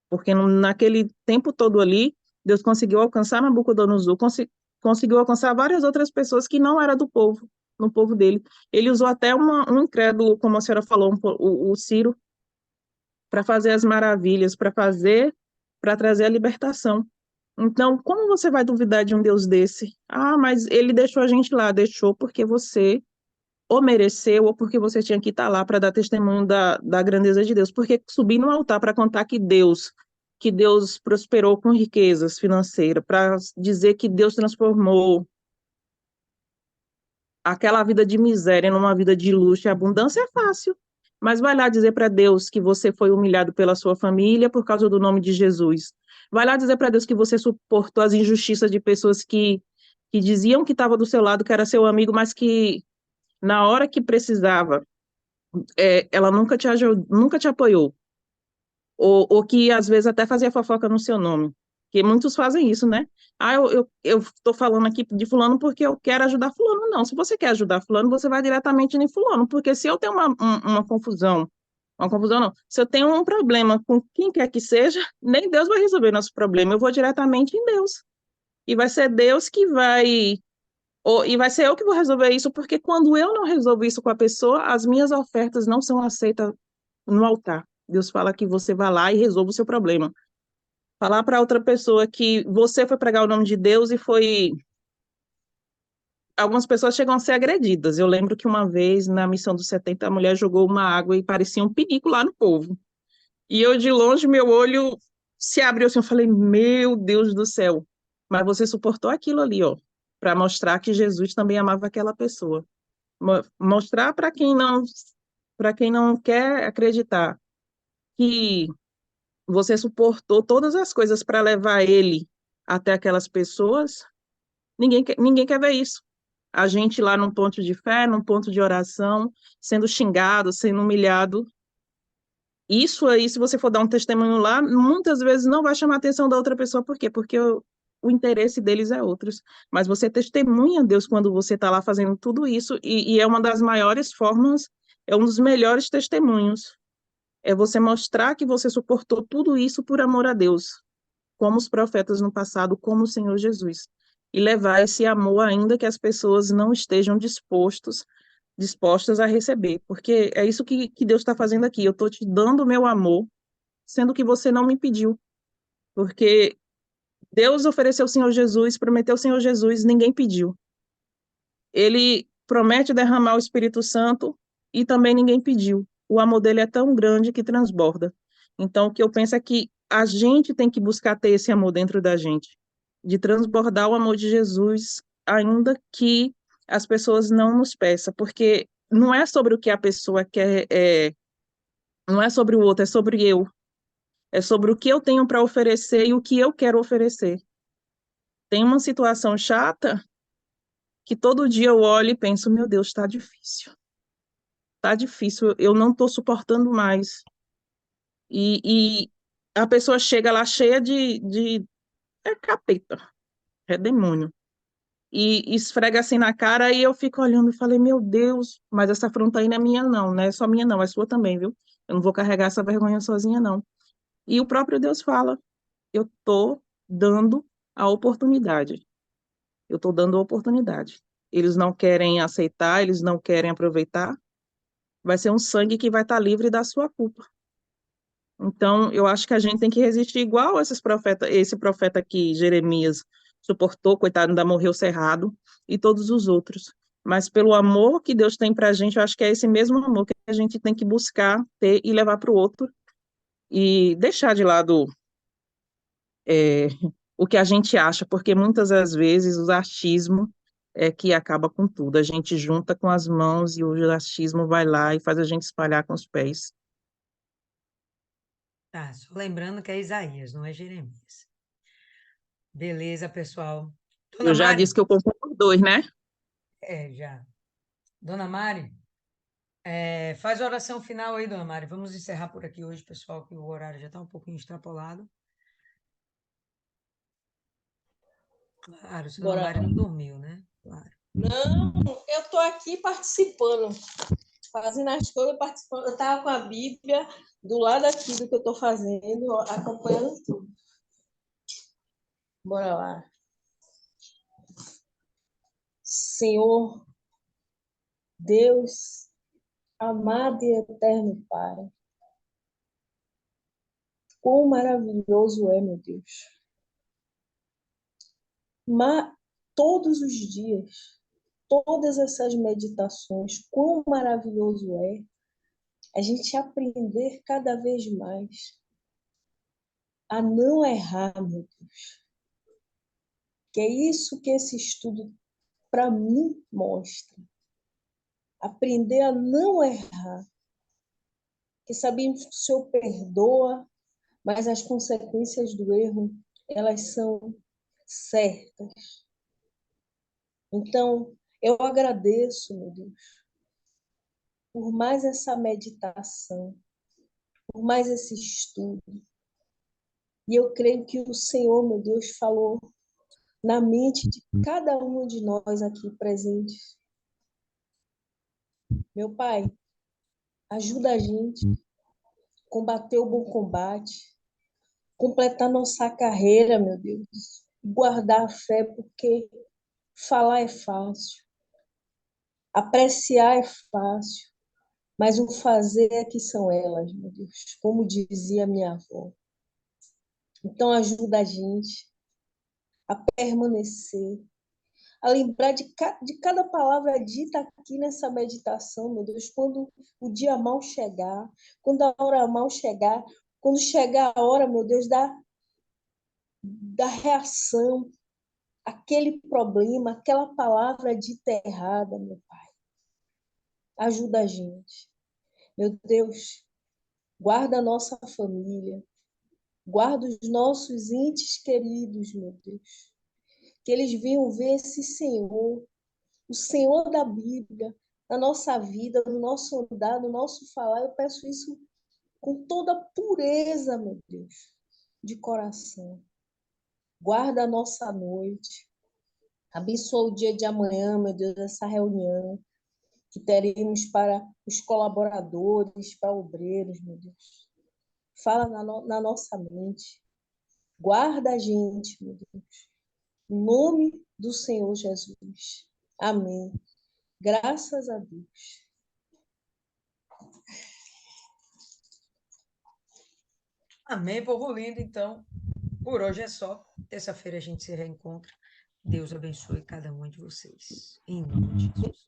Porque naquele tempo todo ali, Deus conseguiu alcançar Nabucodonosor, conseguiu alcançar várias outras pessoas que não eram do povo, no povo dele. Ele usou até um incrédulo, como a senhora falou, o Ciro, para fazer as maravilhas, para trazer a libertação. Então, como você vai duvidar de um Deus desse? Ah, mas ele deixou a gente lá, deixou porque você ou mereceu, ou porque você tinha que estar lá para dar testemunho da grandeza de Deus. Porque subir no altar para contar que Deus prosperou com riquezas financeiras, para dizer que Deus transformou aquela vida de miséria numa vida de luxo e abundância é fácil. Mas vai lá dizer para Deus que você foi humilhado pela sua família por causa do nome de Jesus. Vai lá dizer para Deus que você suportou as injustiças de pessoas que diziam que estava do seu lado, que era seu amigo, mas que na hora que precisava, ela nunca te apoiou. Ou que às vezes até fazia fofoca no seu nome. Porque muitos fazem isso, né? Ah, eu estou falando aqui de fulano porque eu quero ajudar fulano. Não, se você quer ajudar fulano, você vai diretamente em fulano. Porque se eu tenho uma confusão não, se eu tenho um problema com quem quer que seja, nem Deus vai resolver nosso problema. Eu vou diretamente em Deus. E vai ser Deus que vai e vai ser eu que vou resolver isso, porque quando eu não resolvo isso com a pessoa, as minhas ofertas não são aceitas no altar. Deus fala que você vai lá e resolve o seu problema. Falar para outra pessoa que você foi pregar o nome de Deus e foi. Algumas pessoas chegam a ser agredidas. Eu lembro que uma vez, na missão dos 70, a mulher jogou uma água e parecia um pinico lá no povo. E eu, de longe, meu olho se abriu assim. Eu falei, meu Deus do céu. Mas você suportou aquilo ali, ó, para mostrar que Jesus também amava aquela pessoa. Mostrar para quem não quer acreditar que você suportou todas as coisas para levar ele até aquelas pessoas, ninguém quer ver isso. A gente lá num ponto de fé, num ponto de oração, sendo xingado, sendo humilhado. Isso aí, se você for dar um testemunho lá, muitas vezes não vai chamar a atenção da outra pessoa. Por quê? Porque o interesse deles é outros. Mas você testemunha a Deus quando você está lá fazendo tudo isso, e é uma das maiores formas, é um dos melhores testemunhos. É você mostrar que você suportou tudo isso por amor a Deus, como os profetas no passado, como o Senhor Jesus. E levar esse amor, ainda que as pessoas não estejam dispostas a receber. Porque é isso que Deus está fazendo aqui. Eu estou te dando o meu amor, sendo que você não me pediu. Porque Deus ofereceu o Senhor Jesus, prometeu o Senhor Jesus, ninguém pediu. Ele promete derramar o Espírito Santo e também ninguém pediu. O amor dele é tão grande que transborda. Então, o que eu penso é que a gente tem que buscar ter esse amor dentro da gente, de transbordar o amor de Jesus, ainda que as pessoas não nos peçam, porque não é sobre o que a pessoa quer, não é sobre o outro, é sobre eu. É sobre o que eu tenho para oferecer e o que eu quero oferecer. Tem uma situação chata que todo dia eu olho e penso, meu Deus, está difícil. Está difícil, eu não estou suportando mais. E a pessoa chega lá cheia de capeta, é demônio. E esfrega assim na cara e eu fico olhando e falei, meu Deus, mas essa afronta aí não é minha não, não é só minha não, é sua também, viu? Eu não vou carregar essa vergonha sozinha não. E o próprio Deus fala, eu estou dando a oportunidade. Eu estou dando a oportunidade. Eles não querem aceitar, eles não querem aproveitar, vai ser um sangue que vai estar livre da sua culpa. Então, eu acho que a gente tem que resistir igual esse profeta aqui, Jeremias, suportou, coitado, ainda morreu cerrado, e todos os outros. Mas pelo amor que Deus tem para a gente, eu acho que é esse mesmo amor que a gente tem que buscar ter e levar para o outro, e deixar de lado é, o que a gente acha, porque muitas das vezes o achismo é que acaba com tudo. A gente junta com as mãos e o achismo vai lá e faz a gente espalhar com os pés. Tá, só lembrando que é Isaías, não é Jeremias. Beleza, pessoal. Dona Eu já Mari, disse que eu concordo com os dois, né? já. Dona Mari, faz a oração final aí, Dona Mari. Vamos encerrar por aqui hoje, pessoal, que o horário já está um pouquinho extrapolado. Claro, se Dona Bora Mari lá. não dormiu, né? Claro. Não, eu estou aqui participando, fazendo as coisas, participando. Eu estava com a Bíblia do lado aqui do que eu estou fazendo, acompanhando tudo. Bora lá. Senhor, Deus, amado e eterno Pai, quão maravilhoso é, meu Deus. Mas todos os dias, todas essas meditações, quão maravilhoso é a gente aprender cada vez mais a não errar, meu Deus. Que é isso que esse estudo, para mim, mostra. Aprender a não errar. Que sabemos que o Senhor perdoa, mas as consequências do erro, elas são certas. Então, eu agradeço, meu Deus, por mais essa meditação, por mais esse estudo. E eu creio que o Senhor, meu Deus, falou na mente de cada um de nós aqui presentes. Meu Pai, ajuda a gente a combater o bom combate, completar nossa carreira, meu Deus, guardar a fé, porque falar é fácil, apreciar é fácil, mas o fazer é que são elas, meu Deus, como dizia minha avó. Então ajuda a gente a permanecer, a lembrar de cada palavra dita aqui nessa meditação, meu Deus, quando o dia mal chegar, quando a hora mal chegar, quando chegar a hora, meu Deus, da reação, aquele problema, aquela palavra dita errada, meu Pai. Ajuda a gente. Meu Deus, guarda a nossa família, guarda os nossos entes queridos, meu Deus. Que eles venham ver esse Senhor, o Senhor da Bíblia, na nossa vida, no nosso andar, no nosso falar. Eu peço isso com toda pureza, meu Deus, de coração. Guarda a nossa noite. Abençoa o dia de amanhã, meu Deus, essa reunião que teremos para os colaboradores, para obreiros, meu Deus. Fala na nossa mente. Guarda a gente, meu Deus. Em nome do Senhor Jesus. Amém. Graças a Deus. Amém, povo lindo. Então, por hoje é só. Terça-feira a gente se reencontra. Deus abençoe cada um de vocês. Em nome de Jesus.